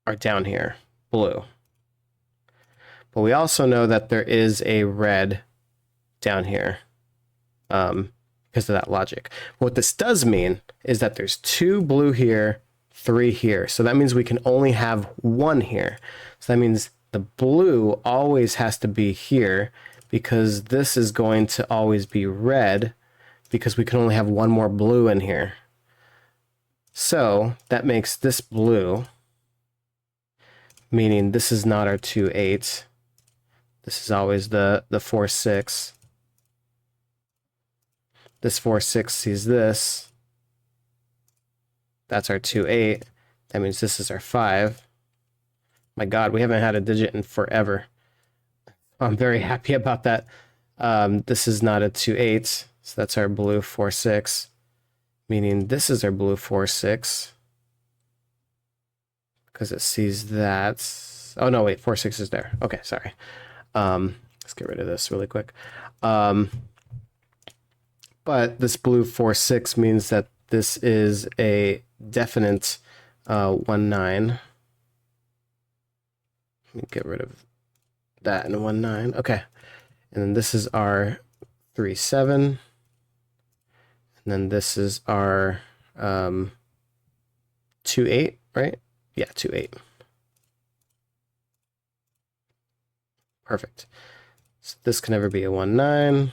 are down here, blue. But we also know that there is a red down here because of that logic. What this does mean is that there's 2 blue here, 3 here. So that means we can only have 1 here. So that means the blue always has to be here because this is going to always be red because we can only have 1 more blue in here. So that makes this blue, meaning this is not our 2-8. This is always the 4-6. This 4-6 sees this. That's our 2-8. That means this is our 5. My God, we haven't had a digit in forever. I'm very happy about that. This is not a 2-8, so that's our blue 4-6, meaning this is our blue 4-6 because it sees that. Oh no, wait, 4-6 is there. Okay, sorry. Let's get rid of this really quick. But this blue 4-6 means that this is a definite 1-9. Let me get rid of that and 1-9. Okay. And then this is our 3-7. And then this is our 2-8, right? Yeah, 2-8. Perfect. So this can never be a 1-9.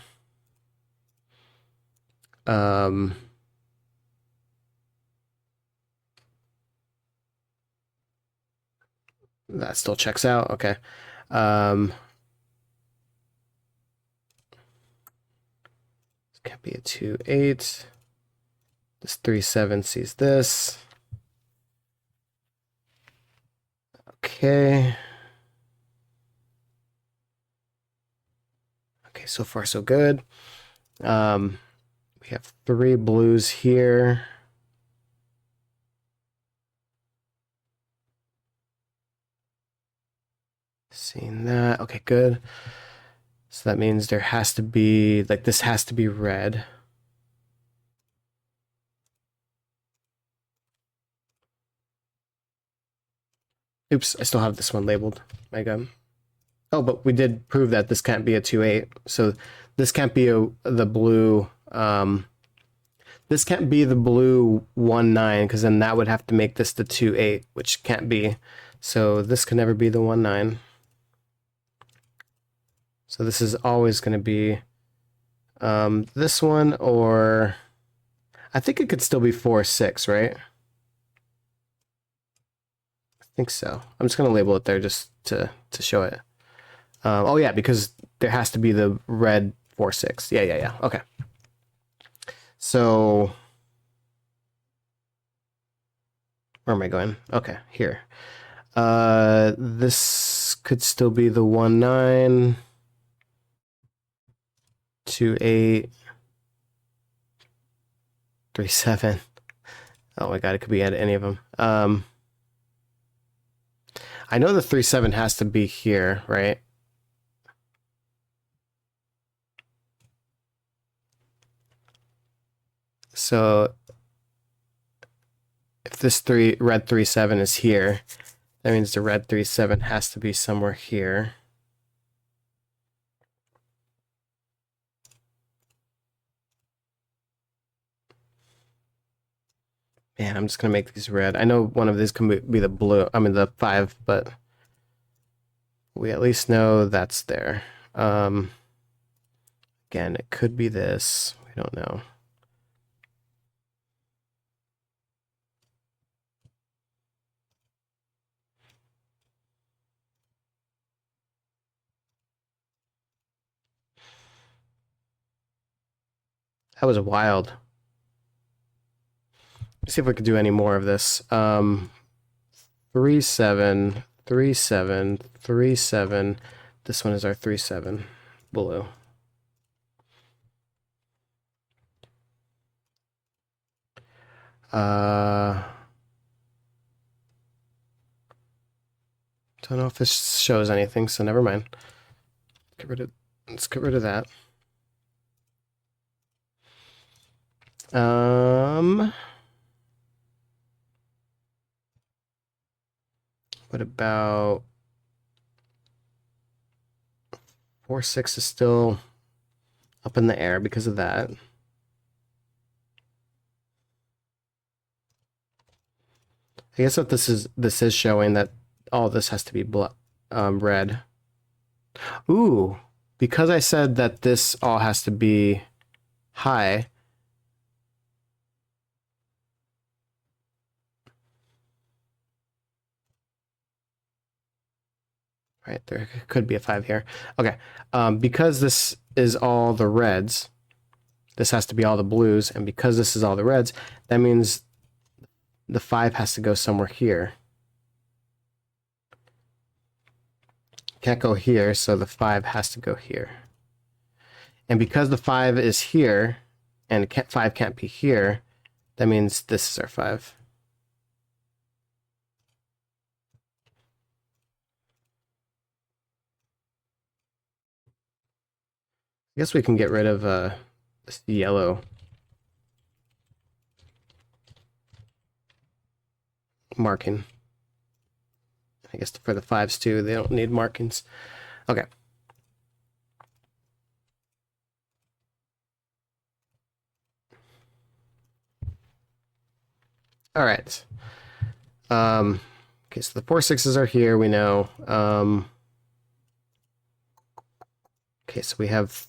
That still checks out. Okay. This can't be a 2-8. This 3-7 sees this. Okay. Okay, so far so good. We have 3 blues here. Seeing that. Okay, good. So that means there has to be, like, this has to be red. Oops, I still have this one labeled. My God. Oh, but we did prove that this can't be a 2-8. So this can't be the blue. This can't be the blue 1-9, because then that would have to make this the 2-8, which can't be. So this can never be the 1-9. So this is always going to be this one, or I think it could still be 4-6, right? I think so. I'm just going to label it there just to show it. Oh yeah, because there has to be the red 4-6. Yeah. Okay. So where am I going? Okay, here. This could still be the 1-9, 2-8, 3-7. Oh my God, it could be at any of them. I know the 3-7 has to be here, right? So if this red 3-7 is here, that means the red 3-7 has to be somewhere here. Man, I'm just gonna make these red. I know one of these can be the blue. I mean the 5, but we at least know that's there. Again, it could be this. We don't know. That was wild. Let's see if we could do any more of this. 3-7, 3-7, 3-7. This one is our 3-7 blue. Don't know if this shows anything, so never mind. Let's get rid of that. What about 4-6 is still up in the air because of that. I guess what this is showing that all this has to be red. Ooh, because I said that this all has to be high. Right, there could be a 5 here. Okay, because this is all the reds, this has to be all the blues, and because this is all the reds, that means the 5 has to go somewhere here. Can't go here, so the 5 has to go here. And because the 5 is here, and 5 can't be here, that means this is our 5. I guess we can get rid of this yellow marking. I guess for the 5s too, they don't need markings. Okay. All right. Okay, so the 4-6s are here, we know. Okay, so we have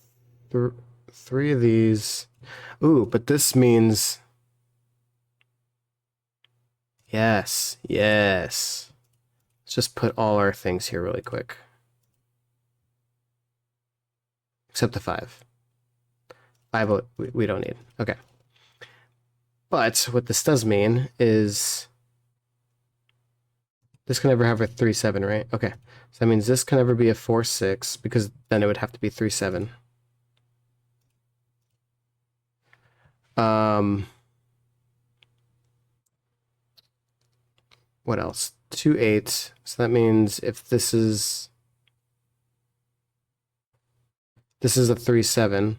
3 of these. Ooh, but this means... Yes. Let's just put all our things here really quick. Except the 5. 5 we don't need. Okay. But what this does mean is this can never have a 3-7, right? Okay. So that means this can never be a 4-6 because then it would have to be 3-7. What else? 2-8. So that means if this is This is a 3-7.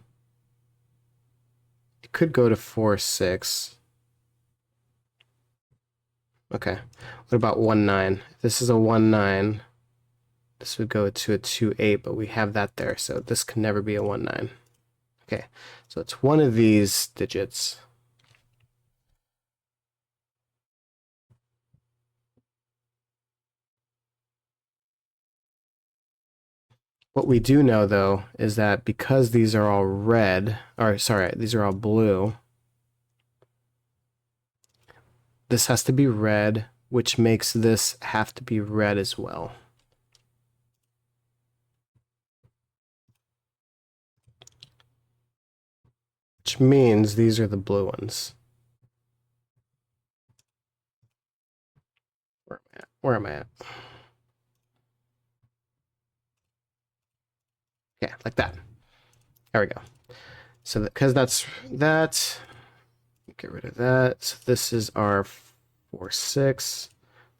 It could go to 4-6. Okay. What about 1-9? This is a 1-9. This would go to a 2-8, but we have that there, so this can never be a 1-9. Okay, so it's one of these digits. What we do know, though, is that because these are all red, or sorry, these are all blue, this has to be red, which makes this have to be red as well. Which means these are the blue ones. Where am I at? Yeah, like that. There we go. So because that's that, get rid of that. So this is our 4-6.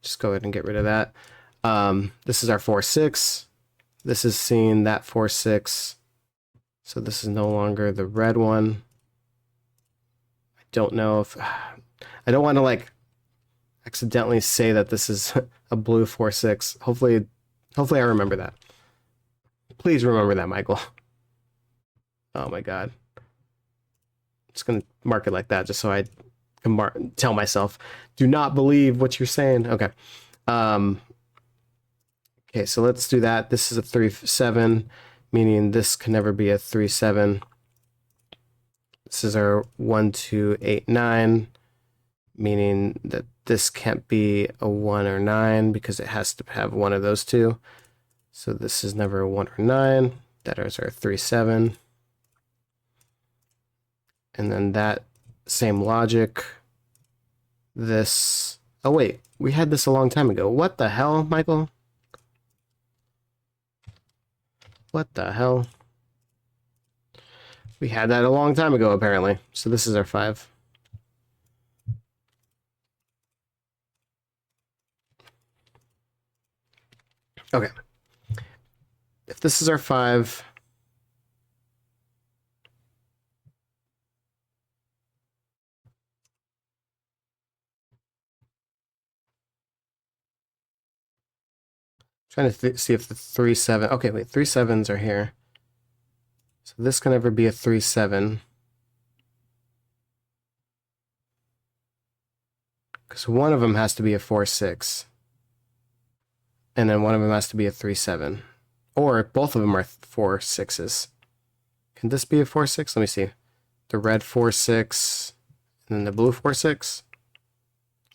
Just go ahead and get rid of that. This is our 4-6. This is seeing that 4-6. So this is no longer the red one. I don't know if I don't want to like accidentally say that this is a blue 4-6. Hopefully I remember that. Please remember that, Michael. Oh my god. I'm just gonna mark it like that just so I can tell myself, do not believe what you're saying. Okay. Okay, so let's do that. This is a 3-7, meaning this can never be a 3-7. This is our 1-2-8-9, meaning that this can't be a 1 or 9 because it has to have one of those two. So this is never a 1 or 9. That is our 3-7. And then that same logic. This. Oh, wait. We had this a long time ago. What the hell, Michael? What the hell? We had that a long time ago, apparently. So this is our 5. Okay. If this is our 5... Trying to see if the 3-7... Okay, wait. 3-7s are here. So this can never be a 3-7. Because one of them has to be a 4-6. And then one of them has to be a 3-7. Or both of them are 4-6s. Can this be a 4-6? Let me see. The red 4-6 and then the blue 4-6.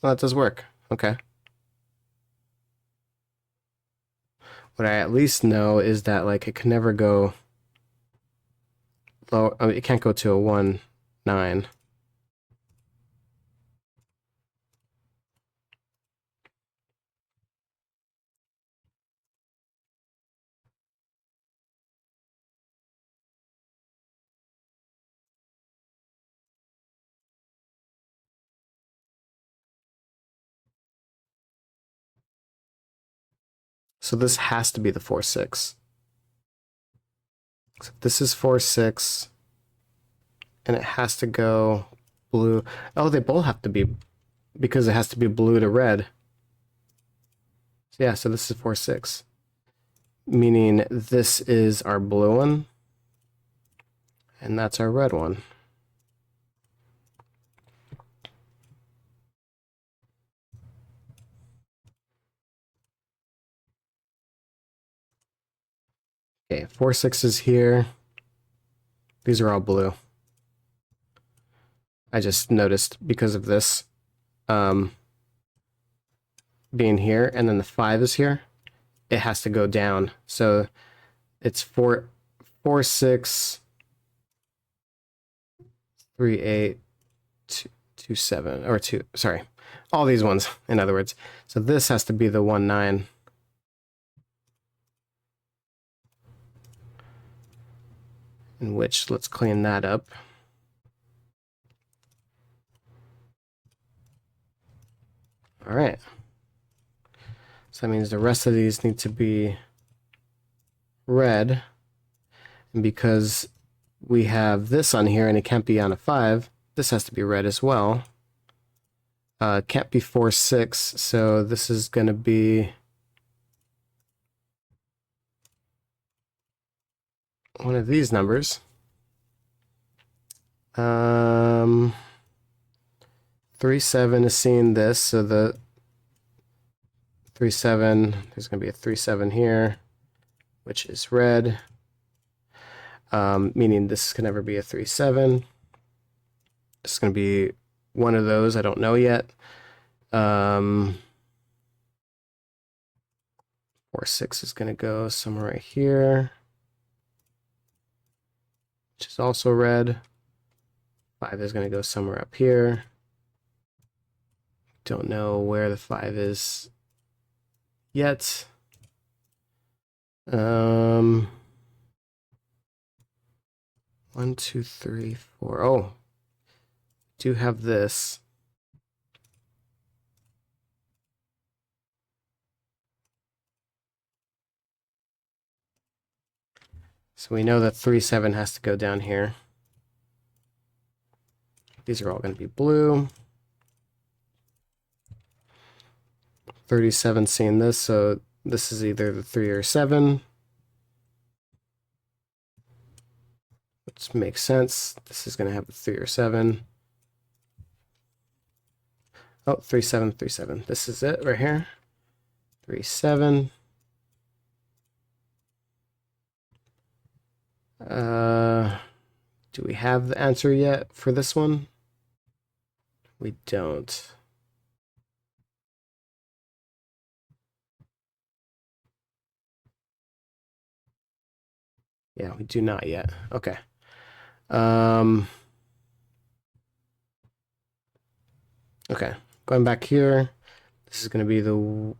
Well, that does work. Okay. What I at least know is that like it can never go low. I mean, it can't go to a 1-9. So this has to be the 4-6. So this is 4-6. And it has to go blue. Oh, they both have to be, because it has to be blue to red. So yeah, so this is 4-6. Meaning this is our blue one. And that's our red one. Okay, 4-6 here. These are all blue. I just noticed because of this being here, and then the 5 is here. It has to go down. So it's 4-6, 3-8, 2-7, or 2. Sorry, all these ones. In other words, so this has to be the 1-9. In which, let's clean that up. All right. So that means the rest of these need to be red. And because we have this on here and it can't be on a 5, this has to be red as well. It can't be 4, 6, so this is going to be one of these numbers. 3, 7 is seeing this, so the 3, 7, there's going to be a 3, 7 here, which is red, meaning this can never be a 3, 7. It's going to be one of those, I don't know yet. 4, 6 is going to go somewhere right here, which is also red. 5 is going to go somewhere up here. Don't know where the 5 is yet. 1, 2, 3, 4. Oh, do have this. So we know that 3, 7 has to go down here. These are all going to be blue. 37 seeing this, so this is either the 3 or 7. Which makes sense. This is going to have the 3 or 7. Oh, 3, 7, 3, 7. This is it right here. 3, 7. Do we have the answer yet for this one? We don't. Yeah, we do not yet. Okay. Okay, going back here. This is going to be the... I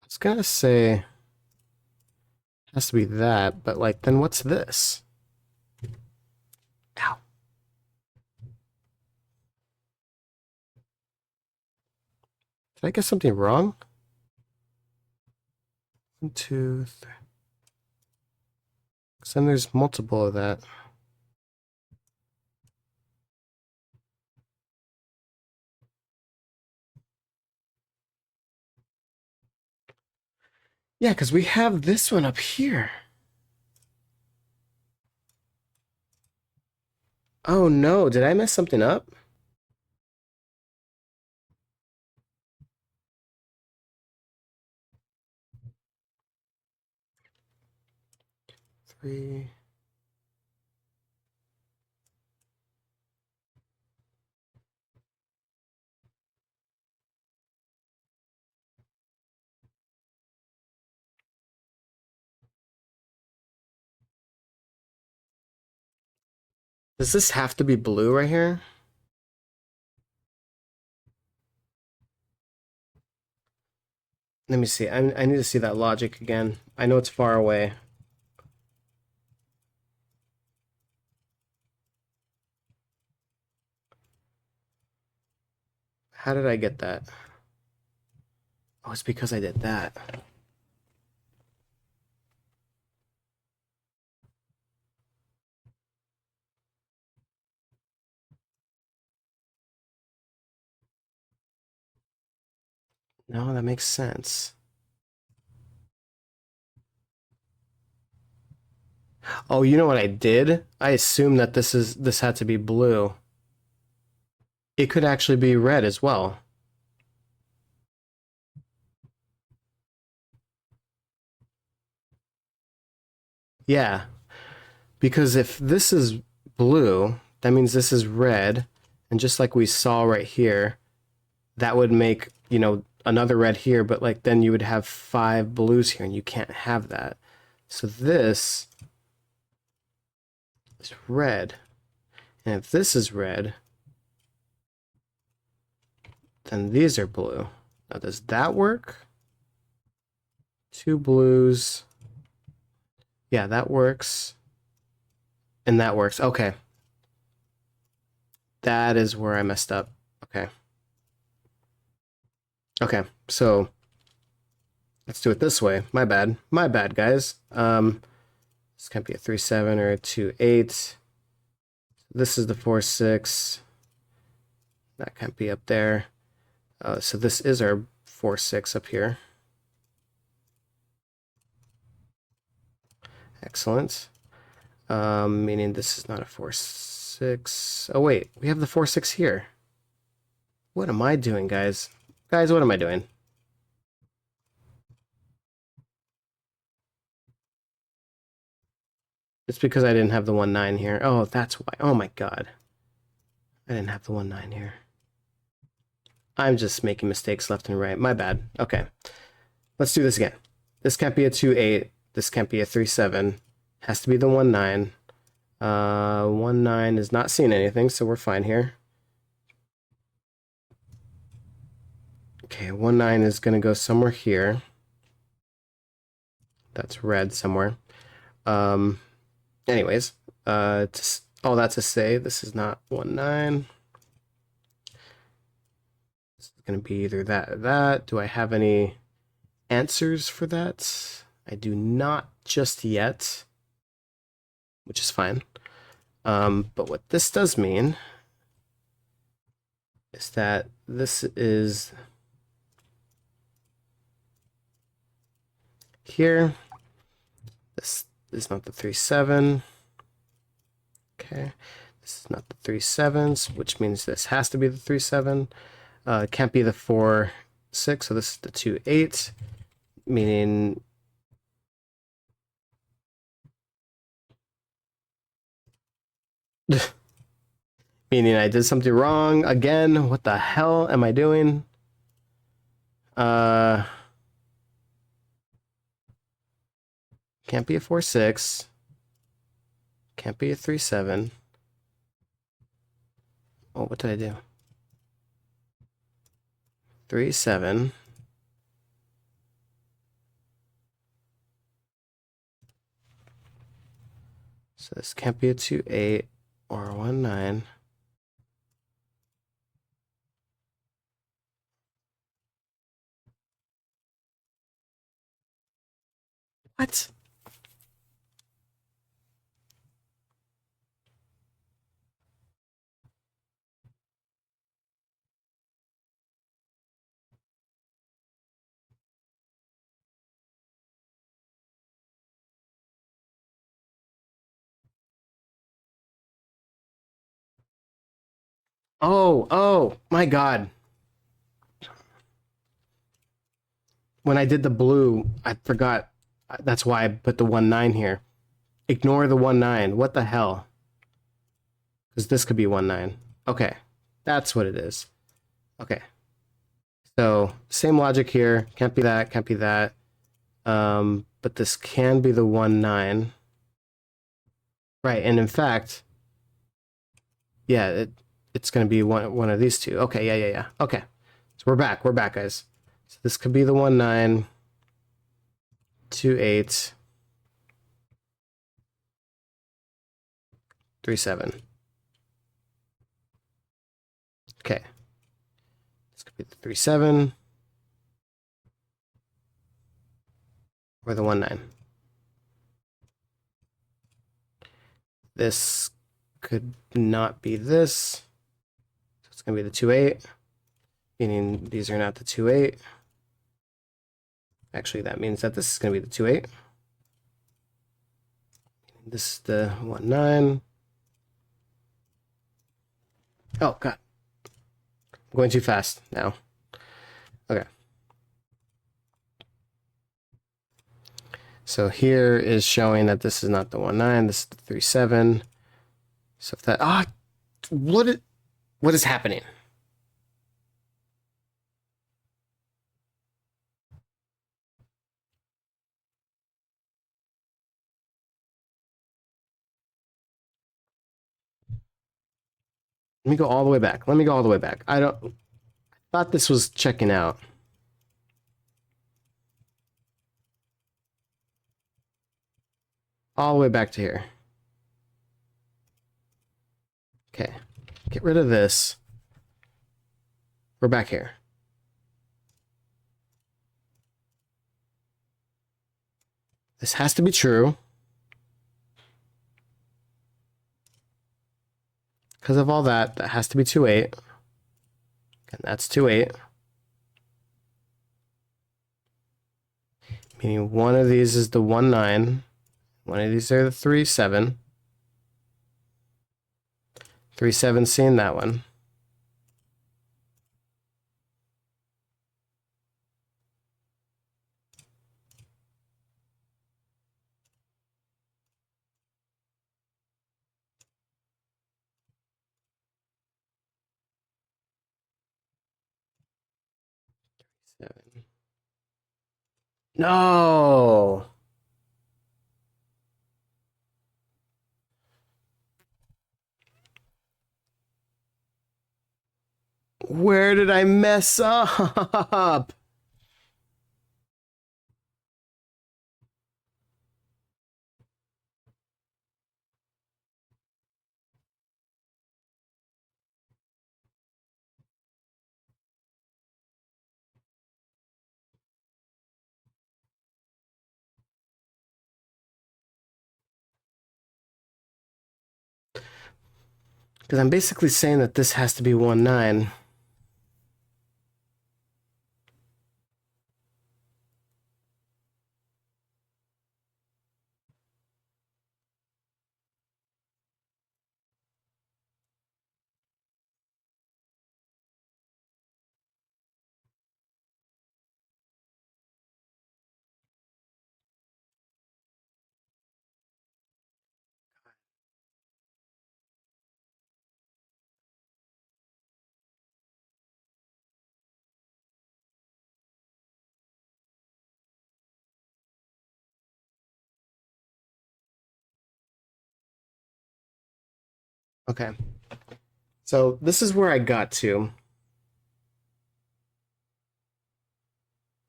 was going to say it has to be that, but like, then what's this? Ow. Did I get something wrong? 1, 2, 3. Because then there's multiple of that. Yeah, because we have this one up here. Oh no, did I mess something up? Three. Does this have to be blue right here? Let me see. I need to see that logic again. I know it's far away. How did I get that? Oh, it's because I did that. No, that makes sense. Oh, you know what I did? I assumed that this had to be blue. It could actually be red as well. Yeah, because if this is blue, that means this is red, and just like we saw right here, that would make, you know, another red here, but like then you would have 5 blues here, and you can't have that. So this is red, and if this is red, then these are blue. Now, does that work? 2 blues. Yeah, that works. And that works. Okay. That is where I messed up. Okay. Okay, so let's do it this way. My bad. My bad, guys. This can't be a 3.7 or a 2.8. This is the 4.6. That can't be up there. So this is our 4.6 up here. Excellent. Meaning this is not a 4.6. Oh wait, we have the 4.6 here. What am I doing, guys? Guys, what am I doing? It's because I didn't have the 1.9 here. Oh, that's why. Oh my god. I didn't have the 1.9 here. I'm just making mistakes left and right. My bad. Okay. Let's do this again. This can't be a 2.8. This can't be a 3.7. Has to be the 1.9. 1.9 is not seeing anything, so we're fine here. Okay, 1.9 is going to go somewhere here. That's red somewhere. Anyways, all that to say, this is not 1.9. This is going to be either that or that. Do I have any answers for that? I do not just yet, which is fine. But what this does mean is that this is here. This is not the 3.7. Okay. This is not the 3.7s, which means this has to be the 3.7. It can't be the 4.6, so this is the 2.8, meaning meaning I did something wrong again. What the hell am I doing? Can't be a 4.6. Can't be a 3.7. Oh, what did I do? 3.7. So this can't be a 2.8 or a 1.9. What? Oh, my God. When I did the blue, I forgot. That's why I put the 1.9 here. Ignore the 1.9. What the hell? Because this could be 1.9. Okay. That's what it is. Okay. So, same logic here. Can't be that, can't be that. But this can be the 1.9. Right, and in fact, yeah, it's going to be one of these two. Okay, yeah. Okay. So we're back, guys. So this could be the 1.9, 2.8, 3.7. Okay. This could be the 3.7 or the 1.9. This could not be this. So it's going to be the 2.8, meaning these are not the 2.8. Actually, that means that this is going to be the 2.8. This is the 1.9. Oh, God. I'm going too fast now. Okay. So here is showing that this is not the 1.9, this is the 3.7. So if that, what is happening? Let me go all the way back. I thought this was checking out. All the way back to here. Okay. Get rid of this. We're back here. This has to be true. Because of all that, that has to be 2.8. And that's 2.8. Meaning one of these is the 1.9. One of these are the 3.7. 3.7 seeing that one. Seven. No. Where did I mess up? Because I'm basically saying that this has to be 1.9. Okay. So this is where I got to.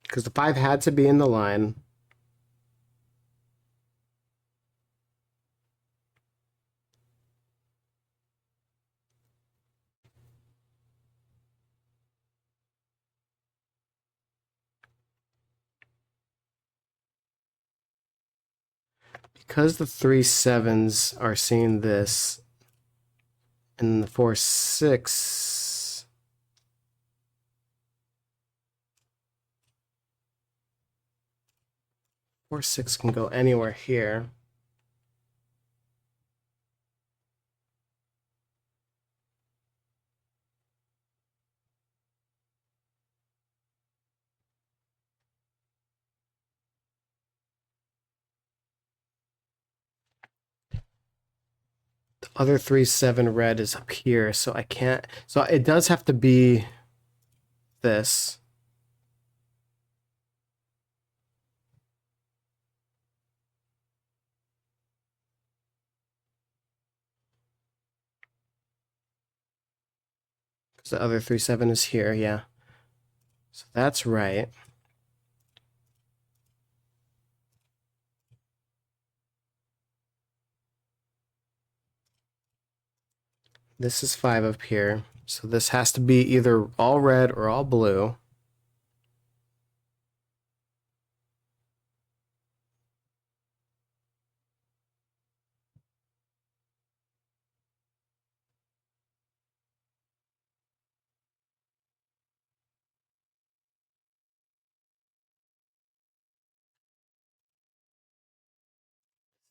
Because the 5 had to be in the line. Because the 3.7s are seeing this, and the 4.6... 4.6 can go anywhere here. The other 3.7 red is up here, so I can't... So it does have to be this. Because the other 3.7 is here, yeah. So that's right. This is 5 up here. So this has to be either all red or all blue.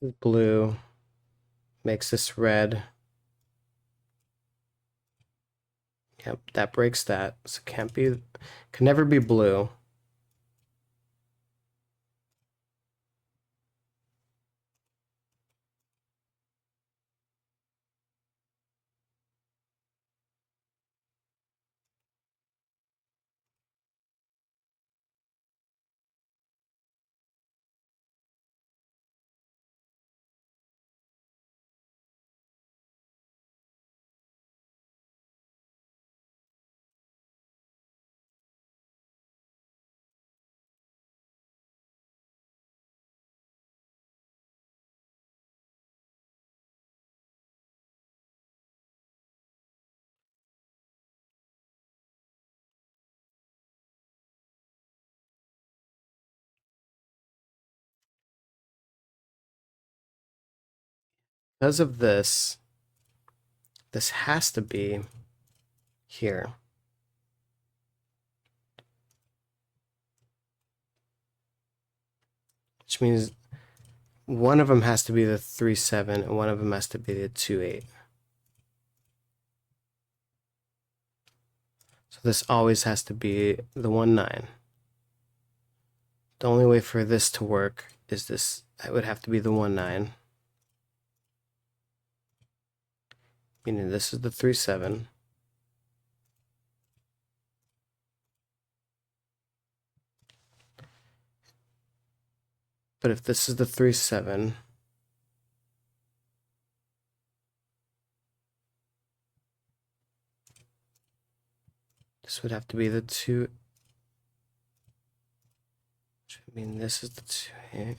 This is blue. Makes this red. Yep, that breaks that. So it can't be... Can never be blue. because of this, this has to be here. Which means one of them has to be the 3.7 and one of them has to be the 2.8. So this always has to be the 1.9. The only way for this to work is this. It would have to be the 1.9. Meaning this is the 3.7. But if this is the 3.7, this would have to be the 2. Which would mean this is the 2.8.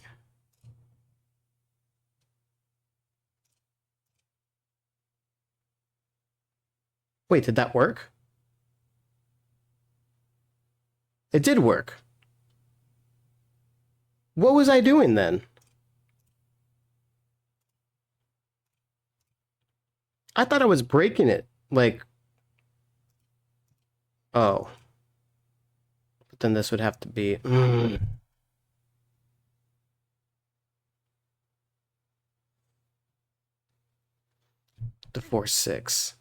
Wait, did that work? It did work. What was I doing then? I thought I was breaking it. Like, oh. But then this would have to be... the 4.6.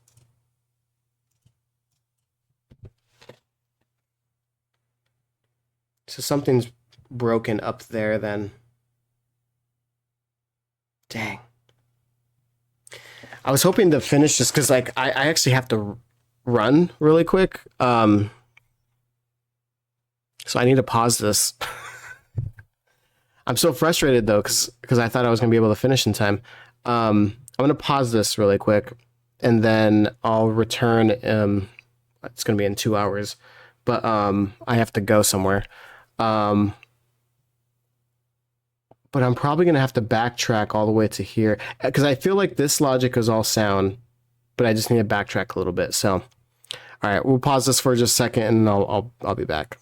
So something's broken up there then. Dang. I was hoping to finish this because like I actually have to run really quick. So I need to pause this. I'm so frustrated though because I thought I was gonna be able to finish in time. I'm gonna pause this really quick and then I'll return. It's gonna be in 2 hours, but I have to go somewhere. But I'm probably going to have to backtrack all the way to here because I feel like this logic is all sound, but I just need to backtrack a little bit. So, all right, we'll pause this for just a second and I'll be back.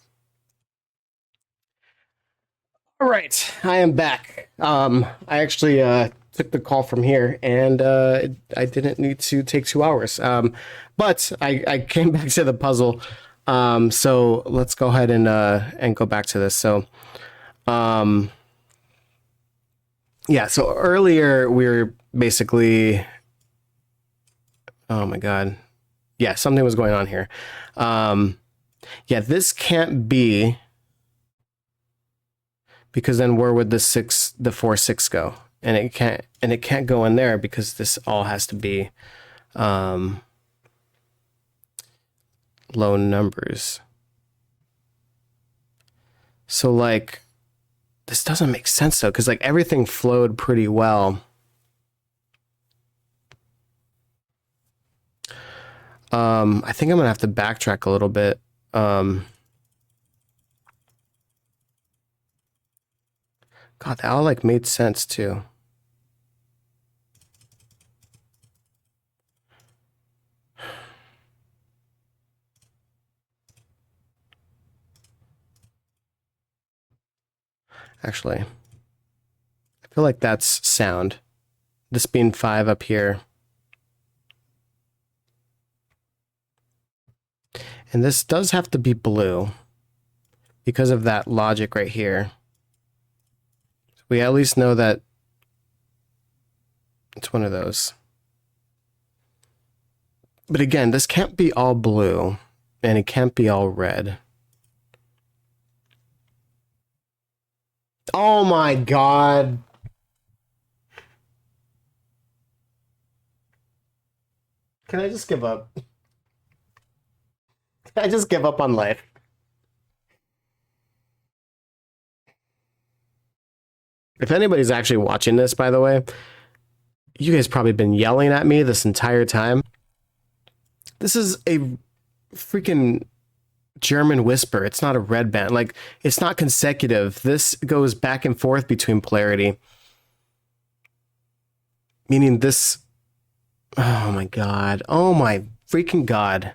All right, I am back. I actually took the call from here and I didn't need to take 2 hours. But I came back to the puzzle. So let's go ahead and go back to this. So, yeah, so earlier we were basically, oh my God. Yeah, something was going on here. Yeah, this can't be because then where would the 4.6 go? And it can't go in there because this all has to be low numbers. So like this doesn't make sense though, because like everything flowed pretty well. I think I'm gonna have to backtrack a little bit. God, that all like made sense too. Actually, I feel like that's sound. This being 5 up here. And this does have to be blue because of that logic right here. We at least know that it's one of those. But again, this can't be all blue and it can't be all red. Oh my God. Can I just give up? I just give up on life. If anybody's actually watching this, by the way, you guys probably been yelling at me this entire time. This is a freaking German whisper. It's not a red band. Like, it's not consecutive. This goes back and forth between polarity. Meaning this... Oh my God. Oh my freaking God.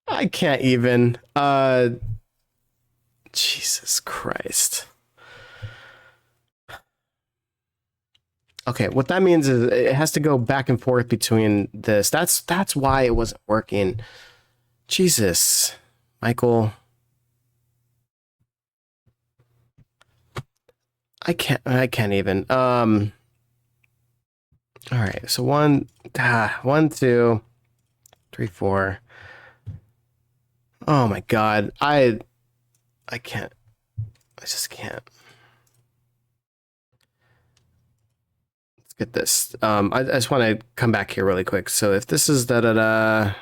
I can't even. Jesus Christ. Okay, what that means is it has to go back and forth between this. That's why it wasn't working. Jesus, Michael. I can't even. All right, so 1, 2, 3, 4. Oh my God, I can't. I just can't. Let's get this. I just want to come back here really quick. So if this is da da da.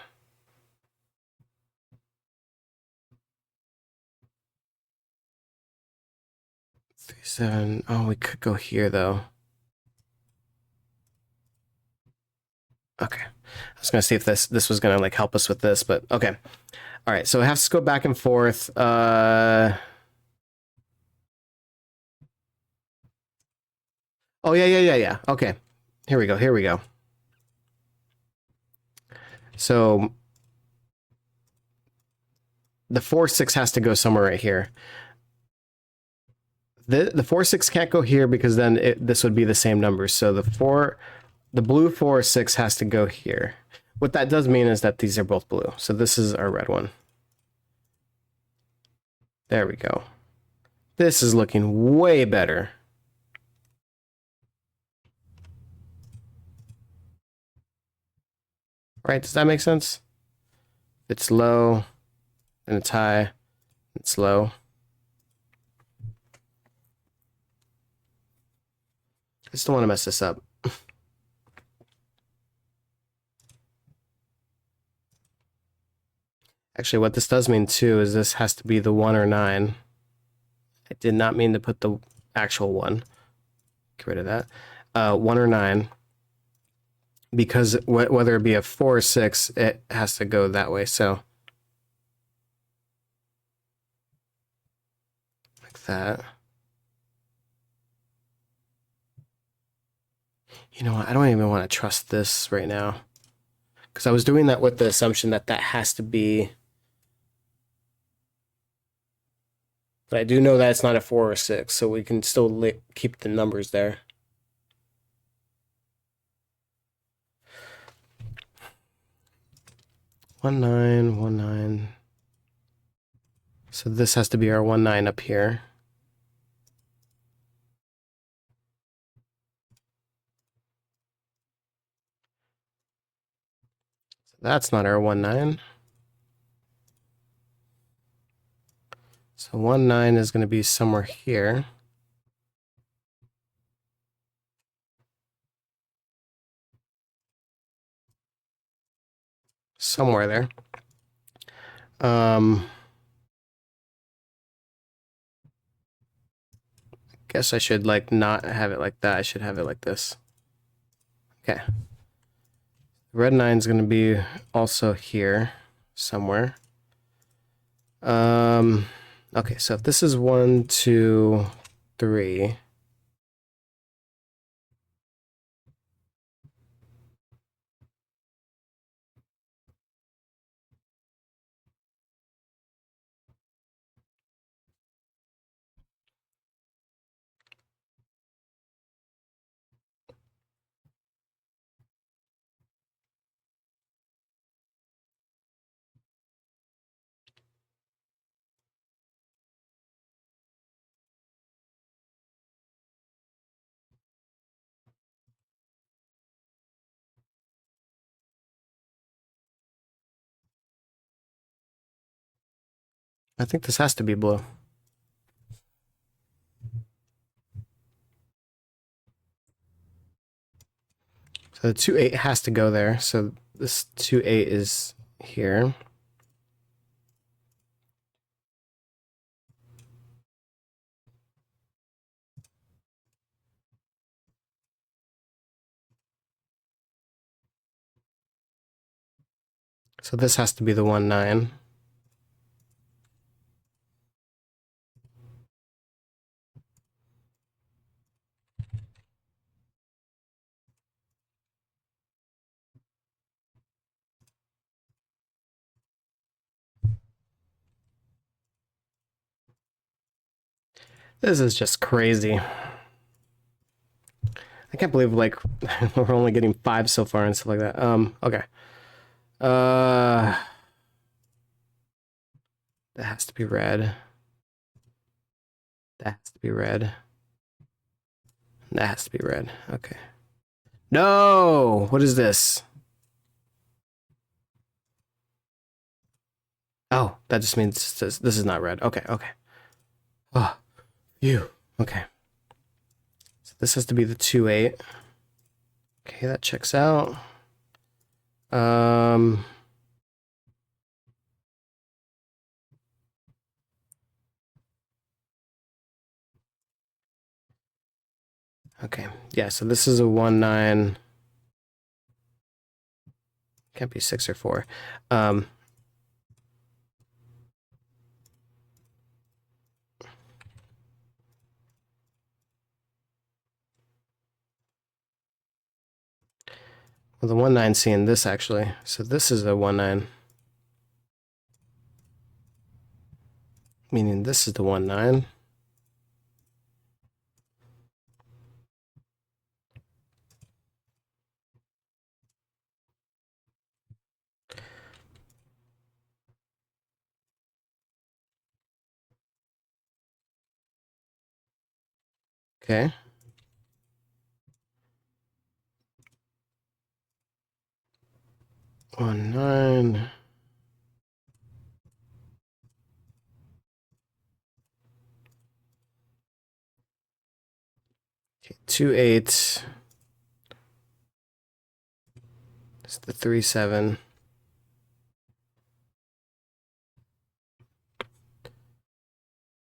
3, 7. Oh, we could go here though. Okay. I was gonna see if this was gonna like help us with this, but okay. All right, so it has to go back and forth. Oh yeah. Okay. Here we go. Here we go. So the 4, 6 has to go somewhere right here. The 4, 6 can't go here because then this would be the same number. So the blue 4, 6 has to go here. What that does mean is that these are both blue. So this is our red one. There we go. This is looking way better. Right? Does that make sense? It's low, and it's high, it's low. I just don't want to mess this up. Actually, what this does mean too is this has to be the 1 or 9. I did not mean to put the actual 1. Get rid of that. 1 or 9. Because whether it be a 4 or 6, it has to go that way. So, like that. You know what? I don't even want to trust this right now. Because I was doing that with the assumption that that has to be. But I do know that it's not a 4 or 6, so we can still keep the numbers there. One nine, 1 9. So this has to be our 1 9 up here. So that's not our 1 9. So 1 9 is going to be somewhere here. Somewhere there. Guess I should like not have it like that. I should have it like this. Okay. Red 9 is going to be also here somewhere. Okay, so if this is 1, 2, 3. I think this has to be blue. So the 2 8 has to go there. So this 2 8 is here. So this has to be the 1 9. This is just crazy. I can't believe like we're only getting 5 so far and stuff like that. Okay. That has to be red. That has to be red. That has to be red. Okay. No! What is this? Oh, that just means this is not red. Okay, okay. Oh, you. Okay. So this has to be the 2-8. Okay, that checks out. Okay. Yeah, so this is a 1-9. Can't be 6 or 4. Well, the 1-9 seeing this actually. So this is a 1-9. Meaning this is the 1-9. Okay. 1-9. Okay, 2-8. It's the 3-7.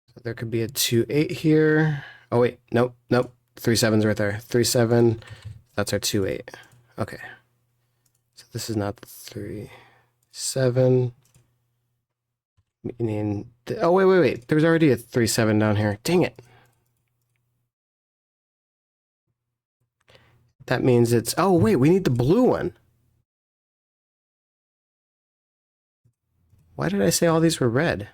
So there could be a 2-8 here. Oh wait, nope, nope. 3-7's right there. 3-7. That's our 2-8. Okay. So this is not the 3-7. Meaning, oh wait. There's already a 3-7 down here. Dang it. That means it's, oh wait, we need the blue one. Why did I say all these were red?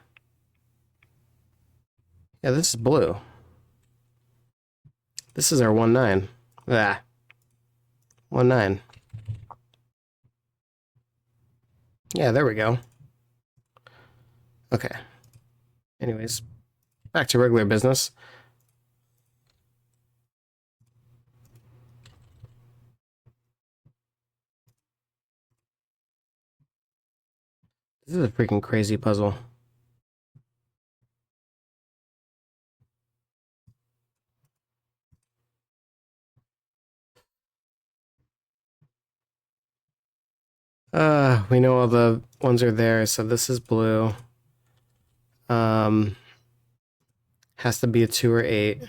Yeah, this is blue. This is our 1-9. Ah. 1-9. Yeah, there we go. Okay. Anyways, back to regular business. This is a freaking crazy puzzle. We know all the ones are there, so this is blue. Has to be a 2 or 8.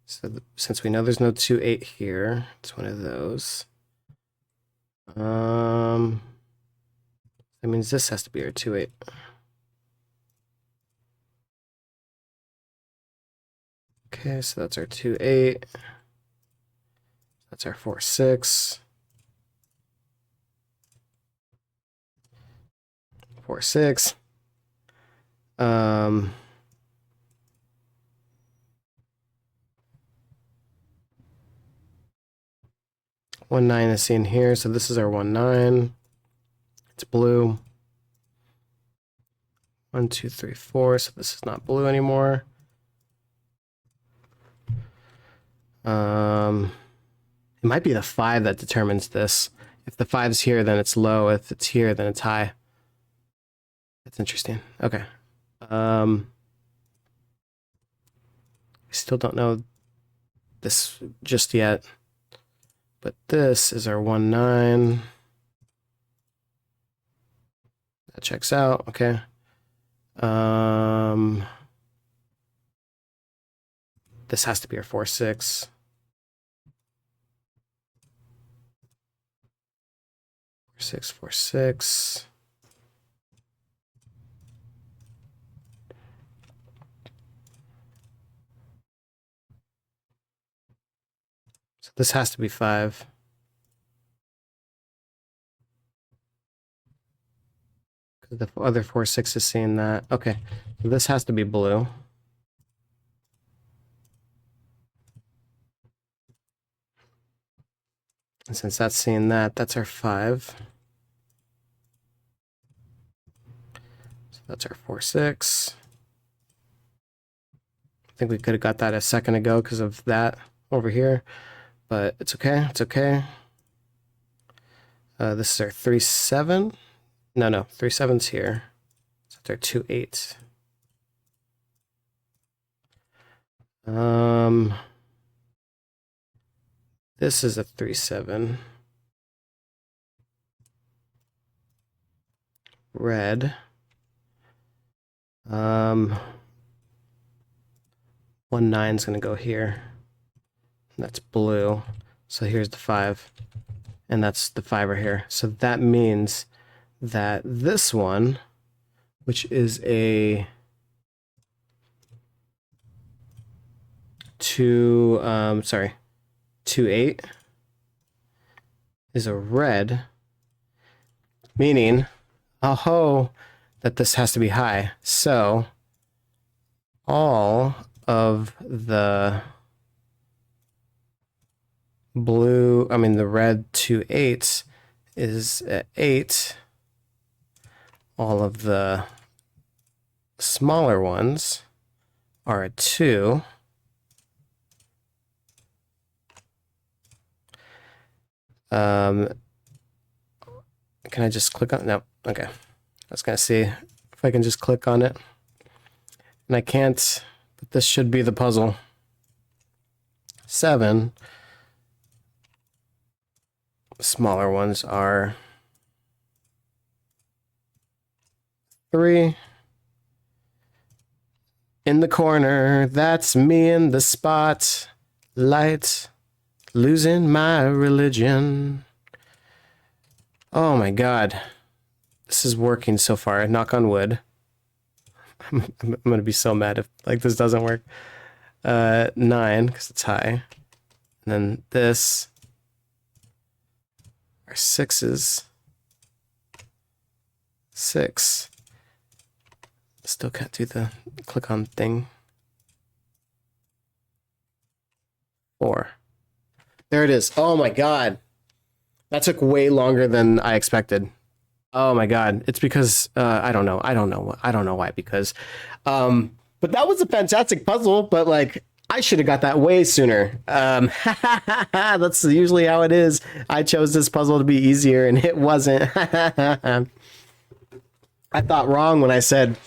So since we know there's no 2-8 here, it's one of those. That means this has to be our 2-8. Okay, so that's our 2-8. That's our 4-6. 4-6. 1-9 is seen here, so this is our 1-9. It's blue. 1, 2, 3, 4. So this is not blue anymore. It might be the 5 that determines this. If the 5's here, then it's low. If it's here, then it's high. That's interesting. Okay. I still don't know this just yet. But this is our 1-9. That checks out. Okay. This has to be our 4-6. 4-6, 4-6. So this has to be 5. Because the other 4-6 is seeing that. Okay. So this has to be blue. And since that's seeing that, that's our 5. So that's our 4, 6. I think we could have got that a second ago because of that over here, but it's okay. It's okay. This is our 3, 7. No, 3 7's here. So they're 2 8. This is a 3 7. Red. 1 9's gonna go here. That's blue. So here's the 5. And that's the 5 right here. So that means that this one, which is a 2 8, is a red, meaning, oh, that this has to be high. So all of the blue, the red 2 8s is at 8. All of the smaller ones are at 2. Can I just click on? No. Okay. I was gonna see if I can just click on it, and I can't. But this should be the puzzle. 7. Smaller ones are 3. In the corner, that's me in the spotlight, losing my religion. Oh my God. This is working so far. Knock on wood. I'm gonna be so mad if this doesn't work. 9, because it's high. And then this are 6s. 6. Still can't do the click on thing. 4. There it is. Oh my God. That took way longer than I expected. Oh my God. It's because I don't know why, because but that was a fantastic puzzle, but I should have got that way sooner. That's usually how it is. I chose this puzzle to be easier and it wasn't. I thought wrong when I said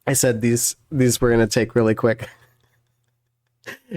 these were going to take really quick.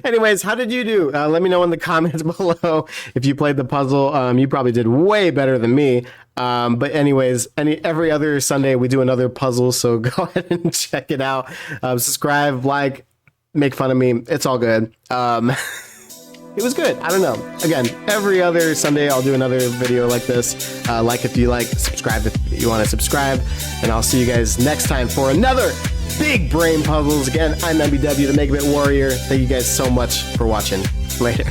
Anyways, how did you do? Let me know in the comments below if you played the puzzle. You probably did way better than me. But anyways, every other Sunday we do another puzzle, so go ahead and check it out. Subscribe, like, make fun of me. It's all good. It was good. I don't know. Again, every other Sunday I'll do another video like this. Like if you like, subscribe if you want to subscribe, and I'll see you guys next time for another big brain puzzles. Again, I'm MBW, the Megabit Warrior. Thank you guys so much for watching. Later.